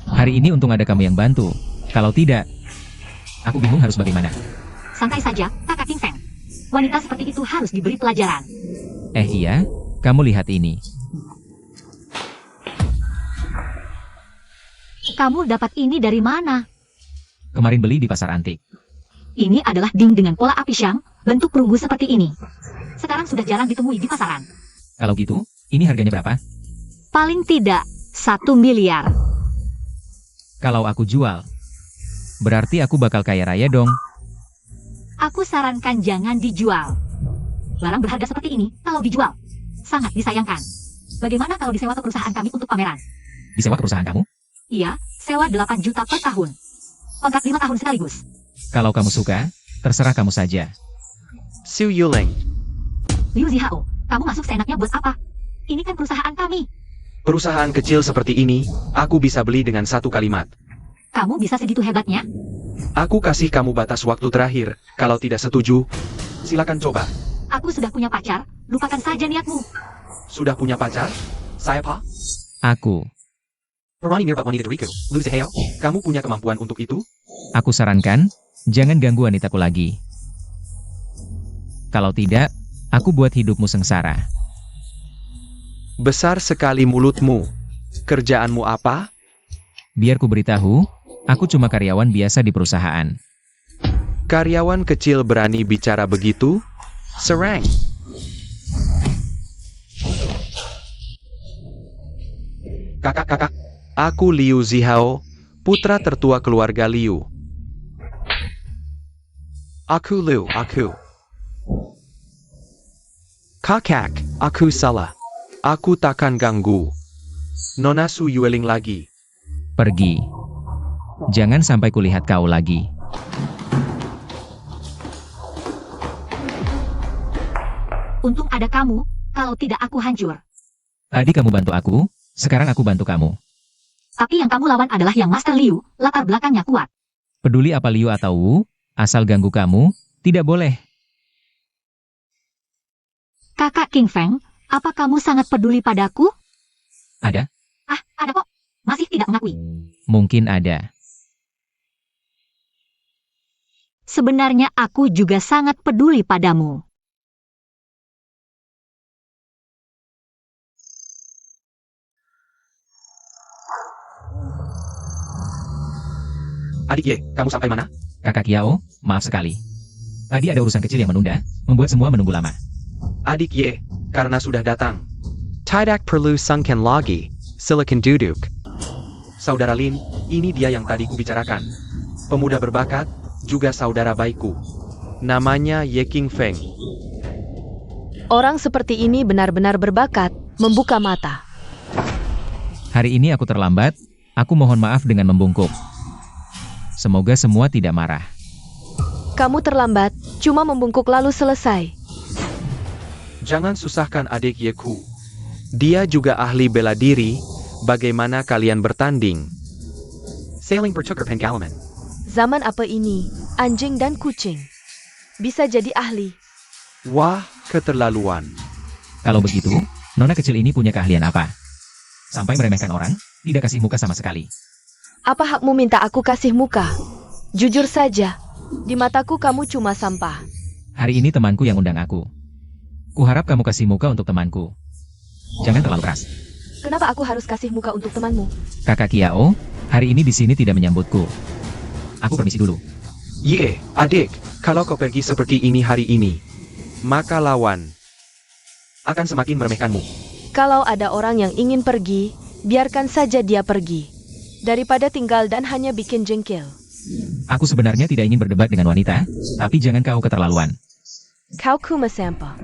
Hari ini untung ada kamu yang bantu. Kalau tidak, aku bingung harus bagaimana. Santai saja, kakak King Feng. Wanita seperti itu harus diberi pelajaran. Iya, kamu lihat ini. Kamu dapat ini dari mana? Kemarin beli di pasar antik. Ini adalah ding dengan pola api Shang, bentuk perunggu seperti ini. Sekarang sudah jarang ditemui di pasaran. Kalau gitu, ini harganya berapa? Paling tidak, 1 miliar. Kalau aku jual, berarti aku bakal kaya raya dong. Aku sarankan jangan dijual. Barang berharga seperti ini, kalau dijual, sangat disayangkan. Bagaimana kalau disewa ke perusahaan kami untuk pameran? Disewa ke perusahaan kamu? Iya, sewa 8 juta per tahun. Kontrak 5 tahun sekaligus. Kalau kamu suka, terserah kamu saja. Su Yuleng. Liu Zihao, kamu masuk seenaknya buat apa? Ini kan perusahaan kami. Perusahaan kecil seperti ini, aku bisa beli dengan satu kalimat. Kamu bisa segitu hebatnya? Aku kasih kamu batas waktu terakhir, kalau tidak setuju, silakan coba. Aku sudah punya pacar, lupakan saja niatmu. Sudah punya pacar? Saya Pak? Aku Liu Zihao, kamu punya kemampuan untuk itu? Aku sarankan, jangan ganggu wanitaku lagi. Kalau tidak, aku buat hidupmu sengsara. Besar sekali mulutmu. Kerjaanmu apa? Biar ku beritahu, aku cuma karyawan biasa di perusahaan. Karyawan kecil berani bicara begitu? Serang. Kakak-kakak, aku Liu Zihao, putra tertua keluarga Liu. Aku Liu, aku. Kakak, aku salah. Aku takkan ganggu. Nona Su Yueling lagi. Pergi. Jangan sampai kulihat kau lagi. Untung ada kamu, kalau tidak aku hancur. Tadi kamu bantu aku, sekarang aku bantu kamu. Tapi yang kamu lawan adalah yang Master Liu, latar belakangnya kuat. Peduli apa Liu atau Wu, asal ganggu kamu, tidak boleh. Kakak King Feng, apa kamu sangat peduli padaku? Ada? Ah, ada kok. Masih tidak mengakui. Mungkin ada. Sebenarnya aku juga sangat peduli padamu. Adik Ye, kamu sampai mana? Kakak Yao, maaf sekali. Tadi ada urusan kecil yang menunda, membuat semua menunggu lama. Adik Ye, karena sudah datang. Tidak perlu sungkan lagi, silakan duduk. Saudara Lin, ini dia yang tadi kubicarakan. Pemuda berbakat, juga saudara baikku. Namanya Ye King Feng. Orang seperti ini benar-benar berbakat, membuka mata. Hari ini aku terlambat, aku mohon maaf dengan membungkuk. Semoga semua tidak marah. Kamu terlambat, cuma membungkuk lalu selesai. Jangan susahkan adik Yeku. Dia juga ahli bela diri, bagaimana kalian bertanding? Sailing bertukar pengalaman. Zaman apa ini, anjing dan kucing bisa jadi ahli. Wah, keterlaluan. Kalau begitu, nona kecil ini punya keahlian apa? Sampai meremehkan orang, tidak kasih muka sama sekali. Apa hakmu minta aku kasih muka? Jujur saja, di mataku kamu cuma sampah. Hari ini temanku yang undang aku. Kuharap kamu kasih muka untuk temanku. Jangan terlalu keras. Kenapa aku harus kasih muka untuk temanmu? Kakak Kiao, hari ini di sini tidak menyambutku. Aku permisi dulu. Ye, adik, kalau kau pergi seperti ini hari ini, maka lawan akan semakin meremehkanmu. Kalau ada orang yang ingin pergi, biarkan saja dia pergi. Daripada tinggal dan hanya bikin jengkel. Aku sebenarnya tidak ingin berdebat dengan wanita, tapi jangan kau keterlaluan. Kau kuma sampah.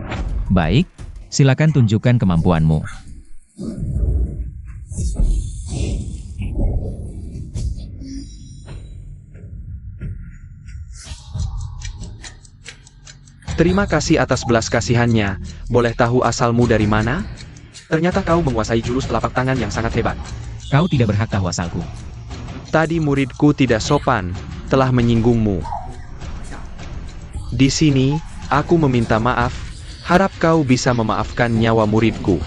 Baik, silakan tunjukkan kemampuanmu. Terima kasih atas belas kasihannya. Boleh tahu asalmu dari mana? Ternyata kau menguasai jurus telapak tangan yang sangat hebat. Kau tidak berhak tahu asalku. Tadi muridku tidak sopan, telah menyinggungmu. Di sini, aku meminta maaf, harap kau bisa memaafkan nyawa muridku.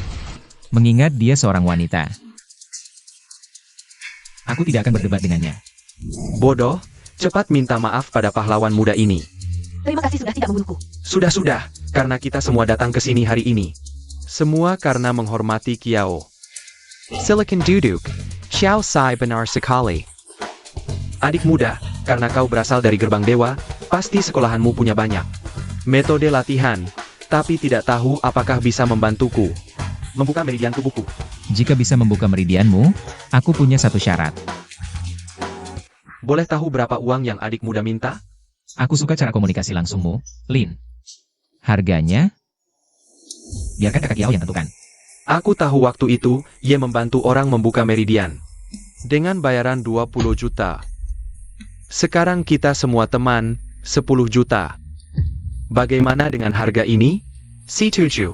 Mengingat dia seorang wanita. Aku tidak akan berdebat dengannya. Bodoh, cepat minta maaf pada pahlawan muda ini. Terima kasih sudah tidak membunuhku. Sudah, karena kita semua datang ke sini hari ini. Semua karena menghormati Kiao. Silakan duduk. Xiao Sai benar sekali. Adik muda, karena kau berasal dari gerbang dewa, pasti sekolahanmu punya banyak metode latihan, tapi tidak tahu apakah bisa membantuku membuka meridian tubuhku. Jika bisa membuka meridianmu, aku punya satu syarat. Boleh tahu berapa uang yang adik muda minta? Aku suka cara komunikasi langsungmu, Lin. Harganya? Biarkan kakak Kiao yang tentukan. Aku tahu waktu itu, ia membantu orang membuka meridian. Dengan bayaran 20 juta. Sekarang kita semua teman, 10 juta. Bagaimana dengan harga ini? Si 7.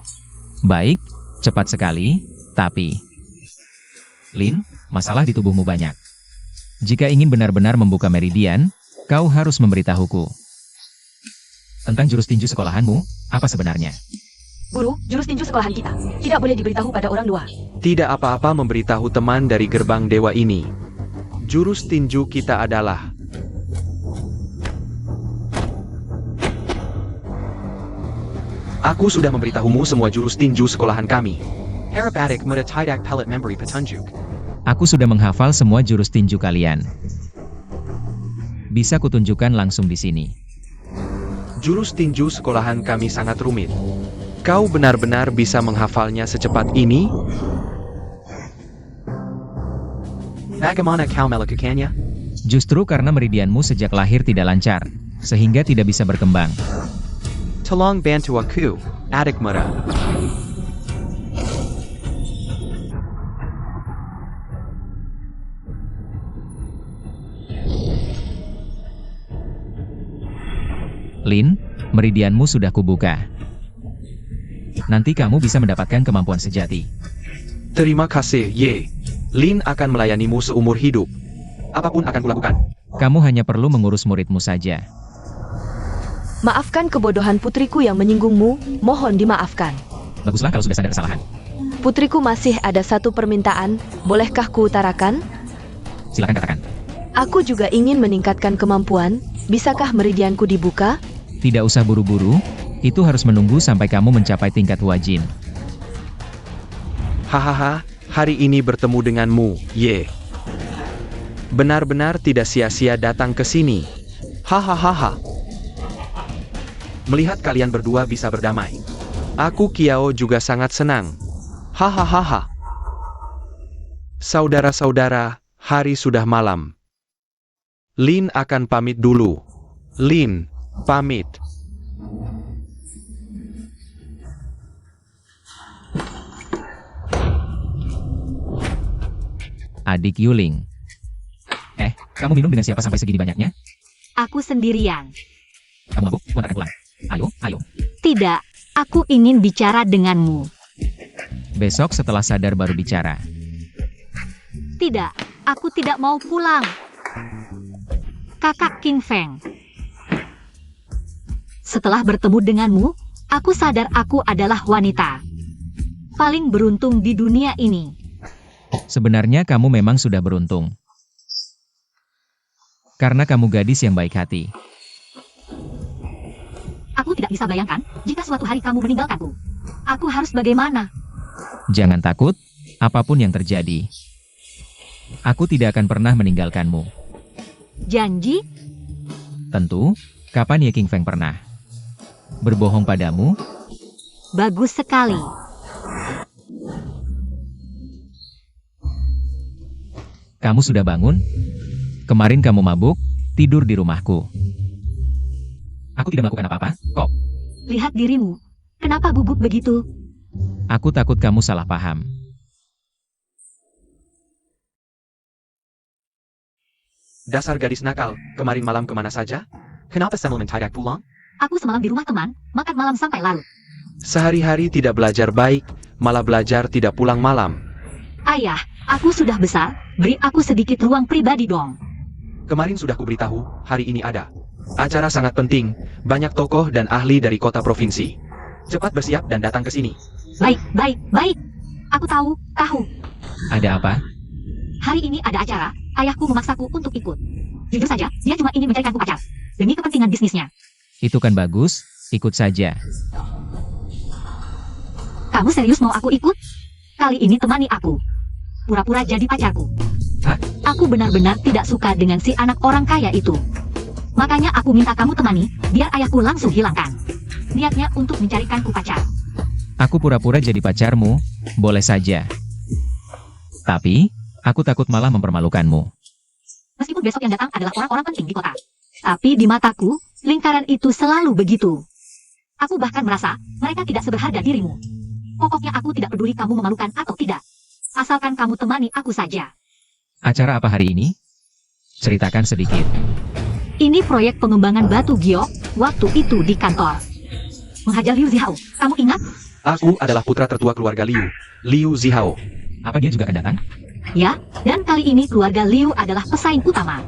Baik, cepat sekali, tapi... Lin, masalah di tubuhmu banyak. Jika ingin benar-benar membuka meridian, kau harus memberitahuku. Tentang jurus tinju sekolahanmu, apa sebenarnya? Guru, jurus tinju sekolahan kita tidak boleh diberitahu pada orang luar. Tidak apa-apa memberitahu teman dari gerbang dewa ini. Jurus tinju kita adalah... Aku sudah memberitahumu semua jurus tinju sekolahan kami. Herabatik muda tidak pelit memberi petunjuk. Aku sudah menghafal semua jurus tinju kalian. Bisa kutunjukkan langsung di sini. Jurus tinju sekolahan kami sangat rumit. Kau benar-benar bisa menghafalnya secepat ini? Bagaimana kau melakukannya? Justru karena meridianmu sejak lahir tidak lancar, sehingga tidak bisa berkembang. Tolong bantu aku, adik muda. Lin, meridianmu sudah kubuka. Nanti kamu bisa mendapatkan kemampuan sejati. Terima kasih, Ye. Lin akan melayanimu seumur hidup. Apapun akan kulakukan. Kamu hanya perlu mengurus muridmu saja. Maafkan kebodohan putriku yang menyinggungmu, mohon dimaafkan. Baguslah kalau sudah sadar kesalahan. Putriku masih ada satu permintaan, bolehkah kuutarakan? Silakan katakan. Aku juga ingin meningkatkan kemampuan, bisakah meridianku dibuka? Tidak usah buru-buru, itu harus menunggu sampai kamu mencapai tingkat wajin. Hahaha, hari ini bertemu denganmu, Ye. Benar-benar tidak sia-sia datang ke sini. Hahaha. Melihat kalian berdua bisa berdamai. Aku Kiao juga sangat senang. Hahaha. Saudara-saudara, hari sudah malam. Lin akan pamit dulu. Lin, pamit. Adik Yuling. Kamu minum dengan siapa sampai segini banyaknya? Aku sendirian. Kamu mabuk? Tuan akan pulang. Ayo. Tidak, aku ingin bicara denganmu. Besok setelah sadar baru bicara. Tidak, aku tidak mau pulang. Kakak King Feng. Setelah bertemu denganmu, aku sadar aku adalah wanita paling beruntung di dunia ini. Sebenarnya kamu memang sudah beruntung. Karena kamu gadis yang baik hati. Aku tidak bisa bayangkan jika suatu hari kamu meninggalkanku. Aku harus bagaimana? Jangan takut, apapun yang terjadi. Aku tidak akan pernah meninggalkanmu. Janji? Tentu, kapan ya King Feng pernah berbohong padamu? Bagus sekali. Kamu sudah bangun? Kemarin kamu mabuk, tidur di rumahku. Aku tidak melakukan apa-apa, kok. Lihat dirimu. Kenapa gugup begitu? Aku takut kamu salah paham. Dasar gadis nakal, kemarin malam kemana saja? Kenapa semalam tidak pulang? Aku semalam di rumah teman, makan malam sampai larut. Sehari-hari tidak belajar baik, malah belajar tidak pulang malam. Ayah, aku sudah besar, beri aku sedikit ruang pribadi dong. Kemarin sudah kuberitahu, hari ini ada acara sangat penting, banyak tokoh dan ahli dari kota provinsi. Cepat bersiap dan datang ke sini. Baik. Aku tahu. Ada apa? Hari ini ada acara, ayahku memaksaku untuk ikut. Jujur saja, dia cuma ingin mencarikanku pacar. Demi kepentingan bisnisnya. Itu kan bagus, ikut saja. Kamu serius mau aku ikut? Kali ini temani aku. Pura-pura jadi pacarku. Hah? Aku benar-benar tidak suka dengan si anak orang kaya itu. Makanya aku minta kamu temani, biar ayahku langsung hilangkan niatnya untuk mencarikanku pacar. Aku pura-pura jadi pacarmu, boleh saja. Tapi, aku takut malah mempermalukanmu. Meskipun besok yang datang adalah orang-orang penting di kota. Tapi di mataku, lingkaran itu selalu begitu. Aku bahkan merasa, mereka tidak seberharga dirimu. Pokoknya aku tidak peduli kamu memalukan atau tidak. Asalkan kamu temani aku saja. Acara apa hari ini? Ceritakan sedikit. Ini proyek pengembangan batu giok, waktu itu di kantor. Menghajar Liu Zihao, kamu ingat? Aku adalah putra tertua keluarga Liu, Liu Zihao. Apa dia juga akan datang? Ya, dan kali ini keluarga Liu adalah pesaing utama.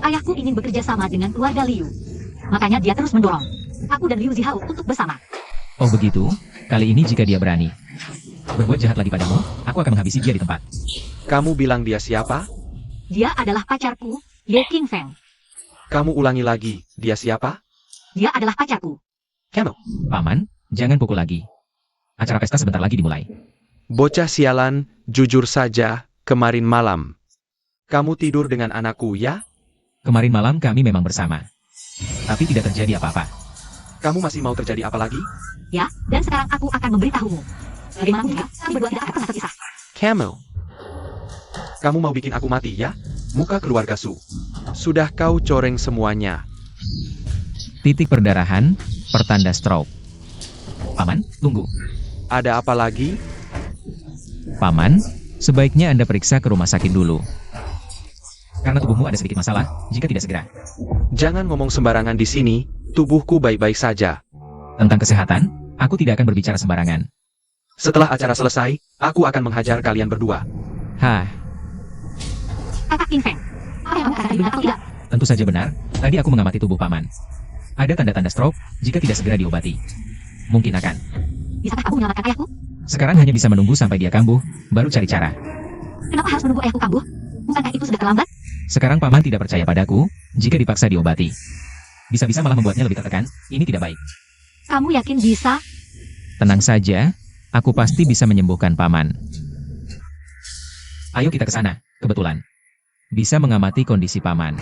Ayahku ingin bekerja sama dengan keluarga Liu. Makanya dia terus mendorong aku dan Liu Zihao untuk bersama. Oh begitu, kali ini jika dia berani berbuat jahat lagi padamu, aku akan menghabisi dia di tempat. Kamu bilang dia siapa? Dia adalah pacarku, Ye King Feng. Kamu ulangi lagi, dia siapa? Dia adalah pacarku. Kamu. Paman, jangan pukul lagi. Acara pesta sebentar lagi dimulai. Bocah sialan, jujur saja, kemarin malam. Kamu tidur dengan anakku, ya? Kemarin malam kami memang bersama. Tapi tidak terjadi apa-apa. Kamu masih mau terjadi apa lagi? Ya, dan sekarang aku akan memberitahumu. Bagaimanapun juga, kami berdua tidak akan pernah terpisah. Kamu. Kamu mau bikin aku mati, ya? Muka keluarga Su. Sudah kau coreng semuanya. Titik perdarahan, pertanda stroke. Paman, tunggu. Ada apa lagi? Paman, sebaiknya Anda periksa ke rumah sakit dulu. Karena tubuhmu ada sedikit masalah, jika tidak segera. Jangan ngomong sembarangan di sini, tubuhku baik-baik saja. Tentang kesehatan, aku tidak akan berbicara sembarangan. Setelah acara selesai, aku akan menghajar kalian berdua. Hah, Kakak King Feng, apa yang kamu katakan benar atau tidak? tentu saja benar, tadi aku mengamati tubuh Paman. Ada tanda-tanda stroke, jika tidak segera diobati. Mungkin akan. Bisakah kamu menyelamatkan ayahku? Sekarang hanya bisa menunggu sampai dia kambuh, baru cari cara. Kenapa harus menunggu ayahku kambuh? Bukankah itu sudah terlambat? Sekarang Paman tidak percaya padaku, jika dipaksa diobati. Bisa-bisa malah membuatnya lebih tertekan, ini tidak baik. Kamu yakin bisa? Tenang saja, aku pasti bisa menyembuhkan Paman. Ayo kita ke sana, kebetulan. Bisa mengamati kondisi Paman.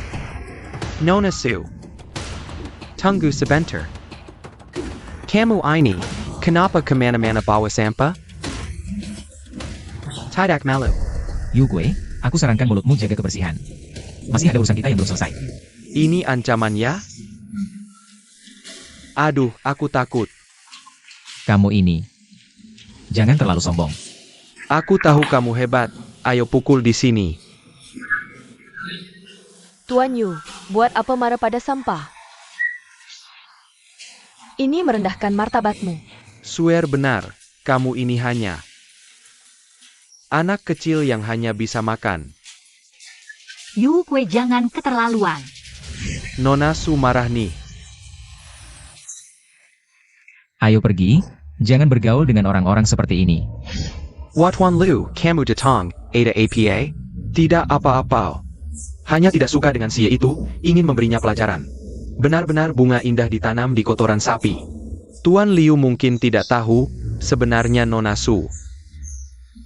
Nona Su. Tunggu sebentar. Kamu ini Kenapa kemana-mana bawa sampah? Tidak malu. Yu Kue, aku sarankan mulutmu jaga kebersihan. Masih ada urusan kita yang belum selesai. Ini ancaman ya? Aduh, aku takut. Kamu ini. Jangan terlalu sombong. Aku tahu kamu hebat. Ayo pukul di sini. Tuan Yu, buat apa marah pada sampah? Ini merendahkan martabatmu. Swear benar, kamu ini hanya anak kecil yang hanya bisa makan. Yu Kue jangan keterlaluan. Nona Su marah nih. Ayo pergi, jangan bergaul dengan orang-orang seperti ini. Watuan Liu, kamu datang, ada APA? Tidak apa-apa. Hanya tidak suka dengan Xie itu, ingin memberinya pelajaran. Benar-benar bunga indah ditanam di kotoran sapi. Tuan Liu mungkin tidak tahu, sebenarnya Nona Su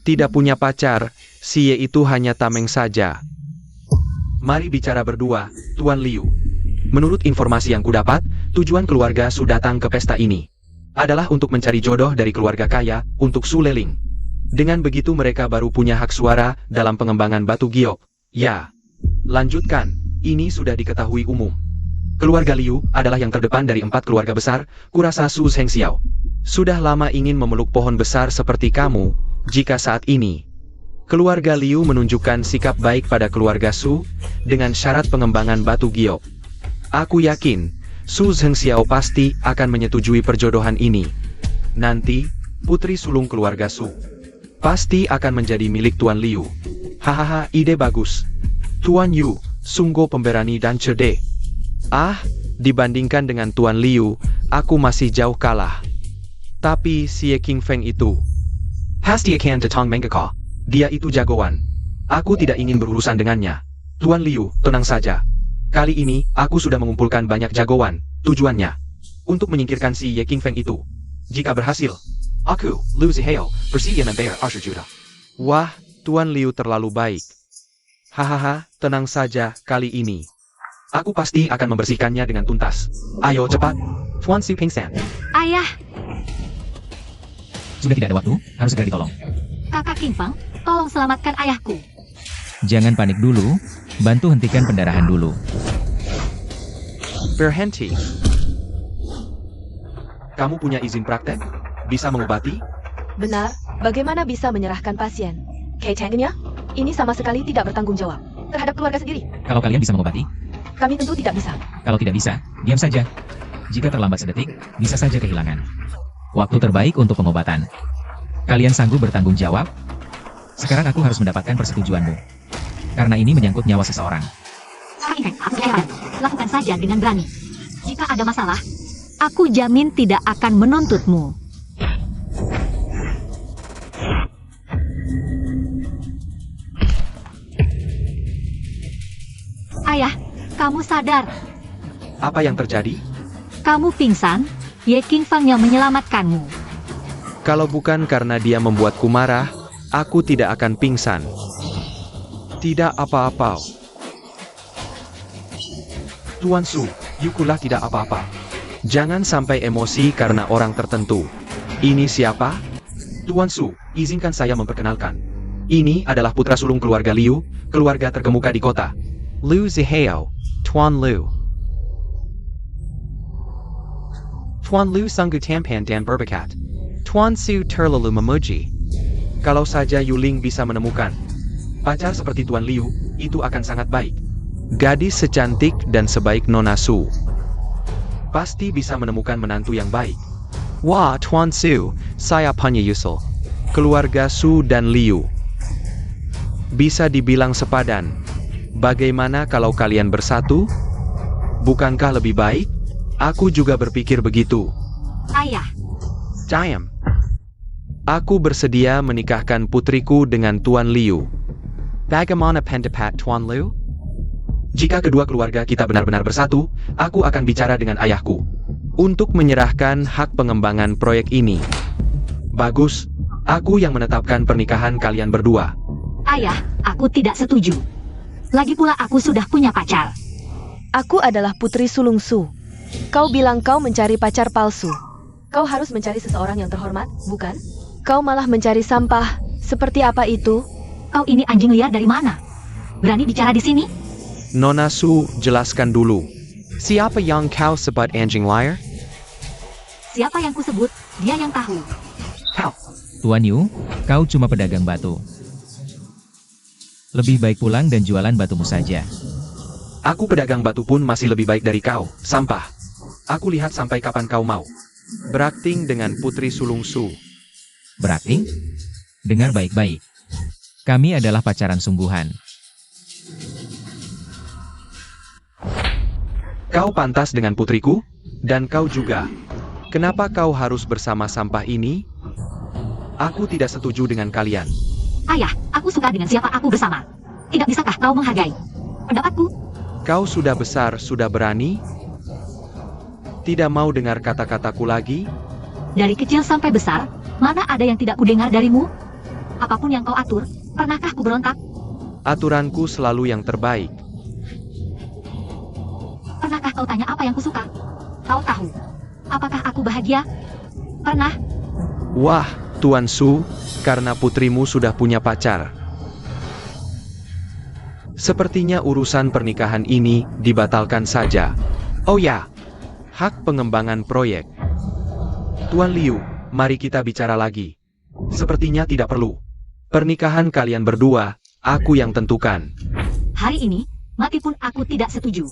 tidak punya pacar, Xie itu hanya tameng saja. Mari bicara berdua, Tuan Liu. Menurut informasi yang kudapat, tujuan keluarga Su datang ke pesta ini adalah untuk mencari jodoh dari keluarga kaya untuk Su Leling. Dengan begitu mereka baru punya hak suara dalam pengembangan batu giok. Ya. Lanjutkan, ini sudah diketahui umum. Keluarga Liu adalah yang terdepan dari 4 keluarga besar, kurasa Su Zhengxiao sudah lama ingin memeluk pohon besar seperti kamu, jika saat ini keluarga Liu menunjukkan sikap baik pada keluarga Su, dengan syarat pengembangan batu giok. Aku yakin, Su Zhengxiao pasti akan menyetujui perjodohan ini. Nanti, putri sulung keluarga Su pasti akan menjadi milik Tuan Liu. Hahaha, ide bagus. Tuan Yu, sungguh pemberani dan cerdik. Ah, dibandingkan dengan Tuan Liu, aku masih jauh kalah. Tapi Xie Qingfeng itu pasti akan datang menggekal. Dia itu jagoan. Aku tidak ingin berurusan dengannya. Tuan Liu, tenang saja. Kali ini, aku sudah mengumpulkan banyak jagoan. Tujuannya untuk menyingkirkan Xie Qingfeng itu. Jika berhasil, aku, Liu Zihao, bersedia membayar 20 juta. Wah, Tuan Liu terlalu baik. Hahaha, tenang saja, kali ini aku pasti akan membersihkannya dengan tuntas. Ayo cepat, Tuan Su Pingsan. Ayah, Sudah tidak ada waktu, harus segera ditolong. kakak Qingfeng, tolong selamatkan ayahku. Jangan panik dulu, bantu hentikan pendarahan dulu. Berhenti. Kamu punya izin praktek? Bisa mengobati? Benar, bagaimana bisa menyerahkan pasien? Kei Chengnya? Ini sama sekali tidak bertanggung jawab terhadap keluarga sendiri. Kalau kalian bisa mengobati, Kami tentu tidak bisa. kalau tidak bisa, diam saja. Jika terlambat sedetik, bisa saja kehilangan waktu terbaik untuk pengobatan. Kalian sanggup bertanggung jawab? Sekarang aku harus mendapatkan persetujuanmu. Karena ini menyangkut nyawa seseorang. Kak Qingfeng, aku heran. Lakukan saja dengan berani. Jika ada masalah, aku jamin tidak akan menuntutmu. Ayah, kamu sadar. Apa yang terjadi? Kamu pingsan, Ye Qingfeng yang menyelamatkanmu. Kalau bukan karena dia membuatku marah, aku tidak akan pingsan. Tidak apa-apa. Tuan Su, Yukulah tidak apa-apa. Jangan sampai emosi karena orang tertentu. Ini siapa? Tuan Su, izinkan saya memperkenalkan. Ini adalah putra sulung keluarga Liu, keluarga terkemuka di kota. Liu Zihao, Tuan Liu. Tuan Liu sungguh tampan dan berbakat. Tuan Su terlalu memuji. Kalau saja Yuling bisa menemukan pacar seperti Tuan Liu, itu akan sangat baik. Gadis secantik dan sebaik Nona Su pasti bisa menemukan menantu yang baik. Wah, Tuan Su, saya punya usul. Keluarga Su dan Liu bisa dibilang sepadan. Bagaimana kalau kalian bersatu? Bukankah lebih baik? Aku juga berpikir begitu. Ayah, Diam. Aku bersedia menikahkan putriku dengan Tuan Liu. Bagaimana pendapat Tuan Liu? Jika kedua keluarga kita benar-benar bersatu, aku akan bicara dengan ayahku untuk menyerahkan hak pengembangan proyek ini. Bagus, aku yang menetapkan pernikahan kalian berdua. ayah, aku tidak setuju. Lagi pula aku sudah punya pacar. Aku adalah putri sulung Su. Kau bilang kau mencari pacar palsu. Kau harus mencari seseorang yang terhormat, bukan? Kau malah mencari sampah. Seperti apa itu? Kau ini anjing liar dari mana? Berani bicara di sini? Nona Su, jelaskan dulu. Siapa yang kau sebut anjing liar? Siapa yang kusebut, dia yang tahu. Tuan Yu, kau cuma pedagang batu. Lebih baik pulang dan jualan batumu saja. Aku pedagang batu pun masih lebih baik dari kau, sampah. Aku lihat sampai kapan kau mau berakting dengan Putri Sulung Su. Berakting? Dengar baik-baik. Kami adalah pacaran sungguhan. Kau pantas dengan putriku, dan kau juga. Kenapa kau harus bersama sampah ini? Aku tidak setuju dengan kalian. Ayah, aku suka dengan siapa aku bersama. Tidak bisakah kau menghargai pendapatku? Kau sudah besar, sudah berani? Tidak mau dengar kata-kataku lagi? Dari kecil sampai besar, mana ada yang tidak kudengar darimu? Apapun yang kau atur, pernahkah ku berontak? Aturanku selalu yang terbaik. Pernahkah kau tanya apa yang kusuka? Kau tahu, apakah aku bahagia? Pernah? Wah, Tuan Su, karena putrimu sudah punya pacar. Sepertinya urusan pernikahan ini dibatalkan saja. Oh ya, hak pengembangan proyek. Tuan Liu, mari kita bicara lagi. Sepertinya tidak perlu. Pernikahan kalian berdua, aku yang tentukan. Hari ini, mati pun aku tidak setuju.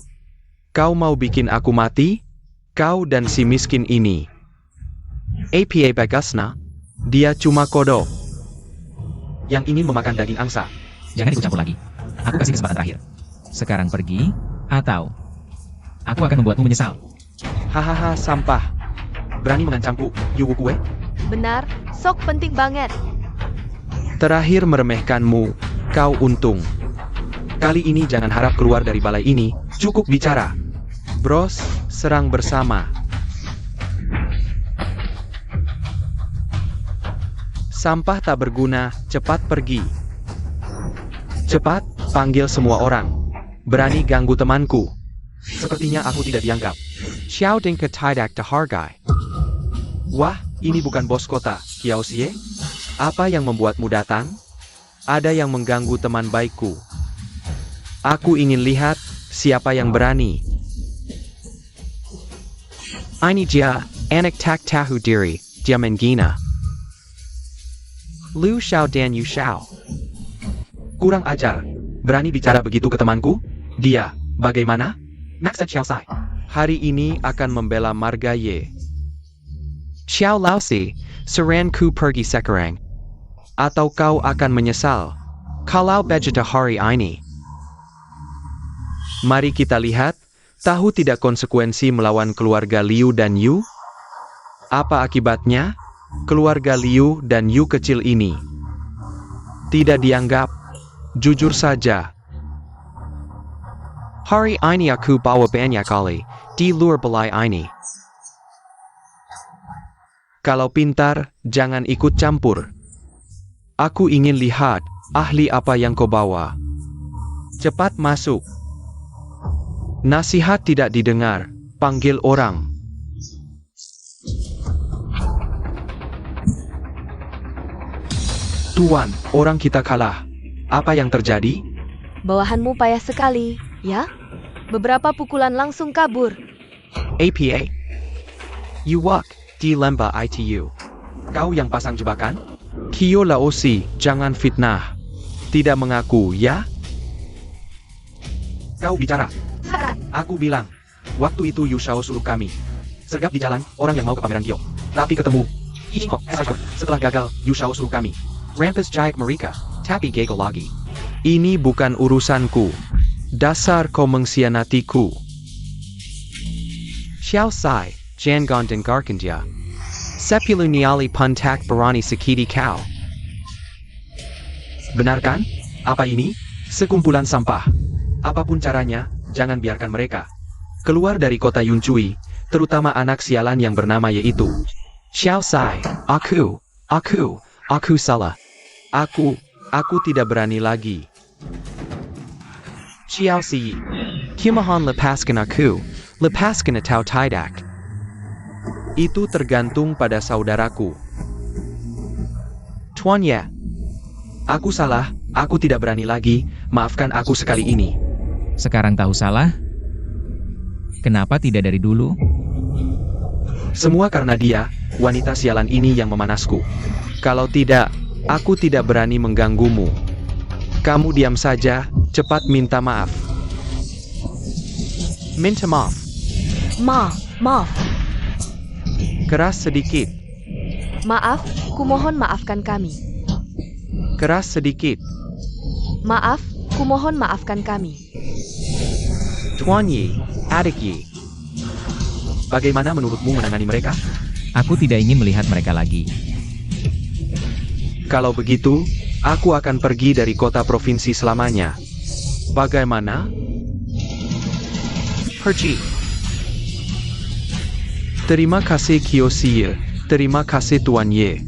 Kau mau bikin aku mati? Kau dan si miskin ini. Apa bagasnya? Dia cuma kodok yang ingin memakan daging angsa. Jangan ikut campur lagi. Aku kasih kesempatan terakhir. Sekarang pergi, atau aku akan membuatmu menyesal. Hahaha, sampah. Berani mengancamku, Yu Kue? Benar, sok penting banget. Terakhir meremehkanmu, kau untung. Kali ini jangan harap keluar dari balai ini, cukup bicara. Bros, serang bersama. Sampah tak berguna, cepat pergi. Cepat, panggil semua orang. Berani ganggu temanku. Sepertinya aku tidak dianggap. Xiao Ding ke tidak dihargai. Wah, ini bukan bos kota, Xiao Xie. Apa yang membuatmu datang? Ada yang mengganggu teman baikku. Aku ingin lihat siapa yang berani. Ini dia, anak tak tahu diri, dia menghina. Lu Xiao Dan Yu Xiao. Kurang ajar. Berani bicara begitu ke temanku? Dia, bagaimana? Maksud Xiao Sai. Hari ini akan membela marga Ye. Xiao Laosi, seranku pergi sekarang. Atau kau akan menyesal. Kalau bejata hari ini. Mari kita lihat, tahu tidak konsekuensi melawan keluarga Liu dan Yu? Apa akibatnya? Keluarga Liu dan Yu kecil ini tidak dianggap. Jujur saja. Hari ini aku bawa banyak kali di luar balai ini. Kalau pintar, jangan ikut campur. Aku ingin lihat ahli apa yang kau bawa. Cepat masuk. Nasihat tidak didengar, panggil orang. Tuan, orang kita kalah. Apa yang terjadi? Bawahanmu payah sekali, ya? Beberapa pukulan langsung kabur. APA. You walk, di lembah ITU. Kau yang pasang jebakan? Kyo Laosi, jangan fitnah. Tidak mengaku, ya? Kau bicara. Aku bilang, waktu itu Yu Xiao suruh kami sergap di jalan orang yang mau ke pameran Kyo. Tapi ketemu. Setelah gagal, Yu Xiao suruh kami rampas jayak mereka, tapi gagal lagi. Ini bukan urusanku. Dasar kau mengkhianatiku. Xiao Sai, jangan dengarkan dia. Sepuluh nyali puntak berani sakiti kau. Benar kan? Apa ini? Sekumpulan sampah. Apapun caranya, jangan biarkan mereka keluar dari kota Yunchui, terutama anak sialan yang bernama yaitu Xiao Sai. Aku salah. Aku tidak berani lagi. Xiao Si, Kimahan lepaskan aku, lepaskan atau tidak. Itu tergantung pada saudaraku. Tuan Ye. Aku salah, aku tidak berani lagi, maafkan aku sekali ini. Sekarang tahu salah? Kenapa tidak dari dulu? Semua karena dia, wanita sialan ini yang memanasku. Kalau tidak, aku tidak berani mengganggumu. Kamu diam saja, cepat minta maaf. Minta maaf. Maaf. Keras sedikit. Maaf, kumohon maafkan kami. Keras sedikit. Maaf, kumohon maafkan kami. Tuan Yi, adik Yi. Bagaimana menurutmu menangani mereka? Aku tidak ingin melihat mereka lagi. Kalau begitu, aku akan pergi dari kota provinsi selamanya. Bagaimana? Pergi. Terima kasih Kiyoshiye. Terima kasih Tuan Ye.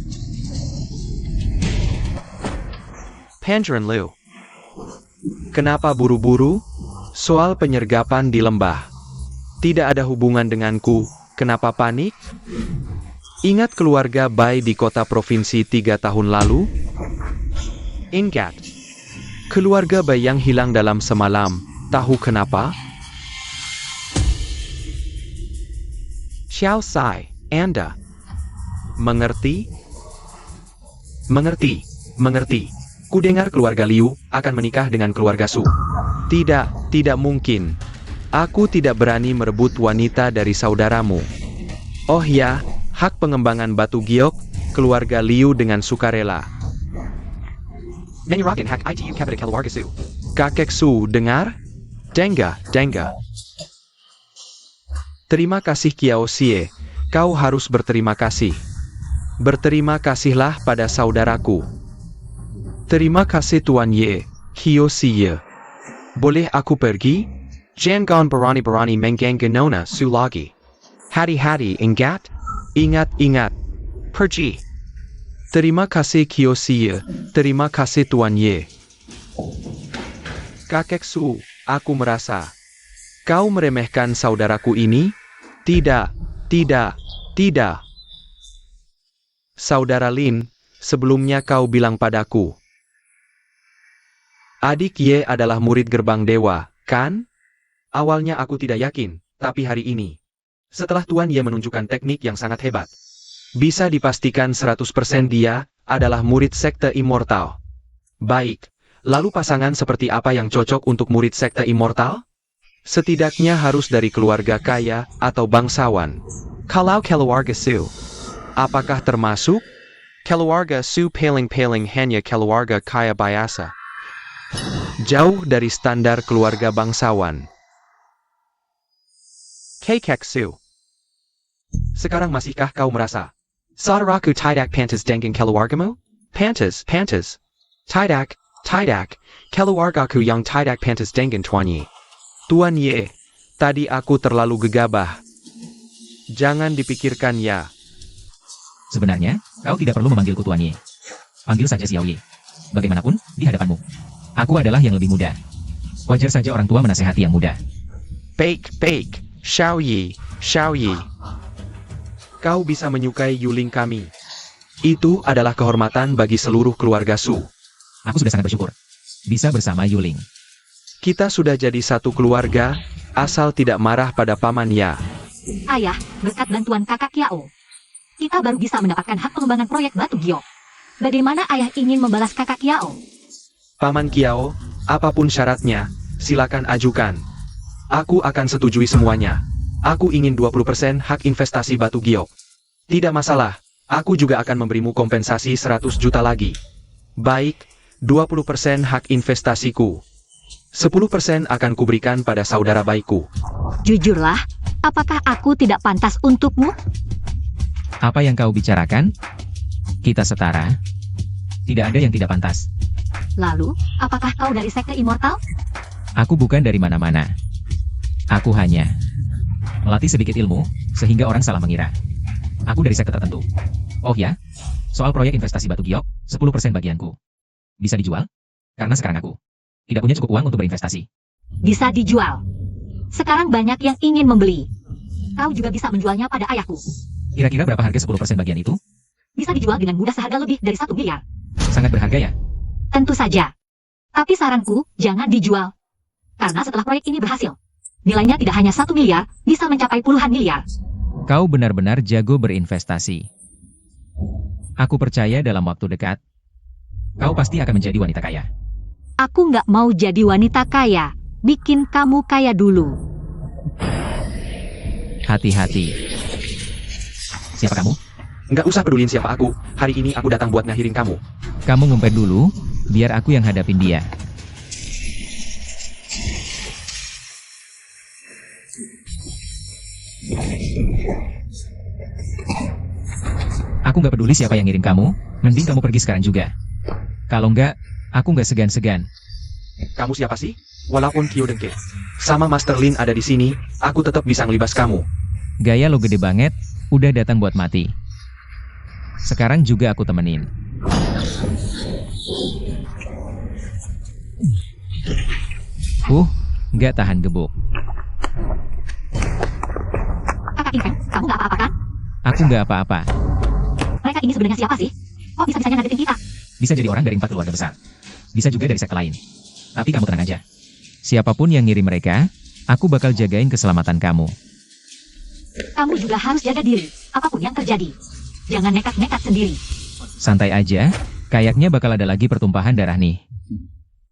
Pangeran Liu. Kenapa buru-buru? Soal penyergapan di lembah. Tidak ada hubungan denganku, kenapa panik? Ingat keluarga Bai di kota provinsi 3 tahun lalu? Ingat. Keluarga Bai yang hilang dalam semalam, tahu kenapa? Xiao Sai, Anda mengerti? Mengerti. Kudengar keluarga Liu akan menikah dengan keluarga Su. Tidak mungkin. Aku tidak berani merebut wanita dari saudaramu. Oh ya, hak pengembangan batu giok, keluarga Liu dengan sukarela. Menyerahkan hak ITU kepada keluarga Su. Kakek Su, dengar? Dengga. Terima kasih Kiyoshiye, kau harus berterima kasih. Berterima kasihlah pada saudaraku. Terima kasih Tuan Ye, Kiyoshiye. Boleh aku pergi? Jangan berani-berani mengganggu Nona Su lagi. Hati-hati, ingat? Ingat. Pergi. Terima kasih Kiyoshiye, terima kasih Tuan Ye. Kakek Su, aku merasa. Kau meremehkan saudaraku ini? Tidak. Saudara Lin, sebelumnya kau bilang padaku. Adik Ye adalah murid gerbang dewa, kan? Awalnya aku tidak yakin, tapi hari ini. Setelah Tuan Ye menunjukkan teknik yang sangat hebat. Bisa dipastikan 100% dia adalah murid sekte immortal. Baik, lalu pasangan seperti apa yang cocok untuk murid sekte immortal? Setidaknya harus dari keluarga kaya atau bangsawan. Kalau keluarga Su, apakah termasuk? Keluarga Su paling-paling hanya keluarga kaya biasa. Jauh dari standar keluarga bangsawan. Kakek Su. Sekarang masihkah kau merasa? Saudaraku tidak pantas dengan keluargamu? Pantas. Tidak, keluargaku yang tidak pantas dengan Tuan Ye. Tuan Ye, tadi aku terlalu gegabah. Jangan dipikirkan ya. Sebenarnya, kau tidak perlu memanggilku Tuan Ye. Panggil saja Xiao Ye. Bagaimanapun, di hadapanmu. Aku adalah yang lebih muda. Wajar saja orang tua menasehati yang muda. Baik. Xiao Ye. Kau bisa menyukai Yuling kami. Itu adalah kehormatan bagi seluruh keluarga Su. Aku sudah sangat bersyukur. Bisa bersama Yuling. Kita sudah jadi satu keluarga, asal tidak marah pada Paman Ya. Ayah, berkat bantuan kakak Kiao, kita baru bisa mendapatkan hak pengembangan proyek batu giok. Bagaimana ayah ingin membalas kakak Kiao? Paman Kiao, apapun syaratnya, silakan ajukan. Aku akan setujui semuanya. Aku ingin 20% hak investasi batu giok. Tidak masalah, aku juga akan memberimu kompensasi 100 juta lagi. Baik, 20% hak investasiku. 10% akan kuberikan pada saudara baikku. Jujurlah, apakah aku tidak pantas untukmu? Apa yang kau bicarakan? Kita setara. Tidak ada yang tidak pantas. Lalu, apakah kau dari sekte immortal? Aku bukan dari mana-mana. Aku hanya melatih sedikit ilmu, sehingga orang salah mengira. Aku dari sekte tertentu. Oh ya, soal proyek investasi batu giok, 10% bagianku. Bisa dijual? Karena sekarang aku tidak punya cukup uang untuk berinvestasi. Bisa dijual. Sekarang banyak yang ingin membeli. Kau juga bisa menjualnya pada ayahku. Kira-kira berapa harga 10% bagian itu? Bisa dijual dengan mudah seharga lebih dari 1 miliar. Sangat berharga ya? Tentu saja. Tapi saranku, jangan dijual. Karena setelah proyek ini berhasil, nilainya tidak hanya 1 miliar, bisa mencapai puluhan miliar. Kau benar-benar jago berinvestasi. Aku percaya dalam waktu dekat, kau pasti akan menjadi wanita kaya. Aku nggak mau jadi wanita kaya. Bikin kamu kaya dulu. Hati-hati. Siapa kamu? Nggak usah pedulin siapa aku, hari ini aku datang buat ngakhirin kamu. Kamu ngumpet dulu, biar aku yang hadapin dia. Aku nggak peduli siapa yang ngirim kamu, mending kamu pergi sekarang juga. Kalau nggak, aku nggak segan-segan. Kamu siapa sih? Walaupun Kyo Dengke sama Master Lin ada di sini, aku tetap bisa ngelibas kamu. Gaya lo gede banget, udah datang buat mati. Sekarang juga aku temenin. Nggak tahan gebuk. Kakak King Feng, kamu nggak apa-apa kan? Aku nggak apa-apa. Mereka ini sebenarnya siapa sih? Kok bisa-bisanya ngagetin kita? Bisa jadi orang dari 4 keluarga besar. Bisa juga dari sekte lain. Tapi kamu tenang aja. Siapapun yang ngirim mereka, aku bakal jagain keselamatan kamu. Kamu juga harus jaga diri, apapun yang terjadi. Jangan nekat-nekat sendiri. Santai aja, kayaknya bakal ada lagi pertumpahan darah nih.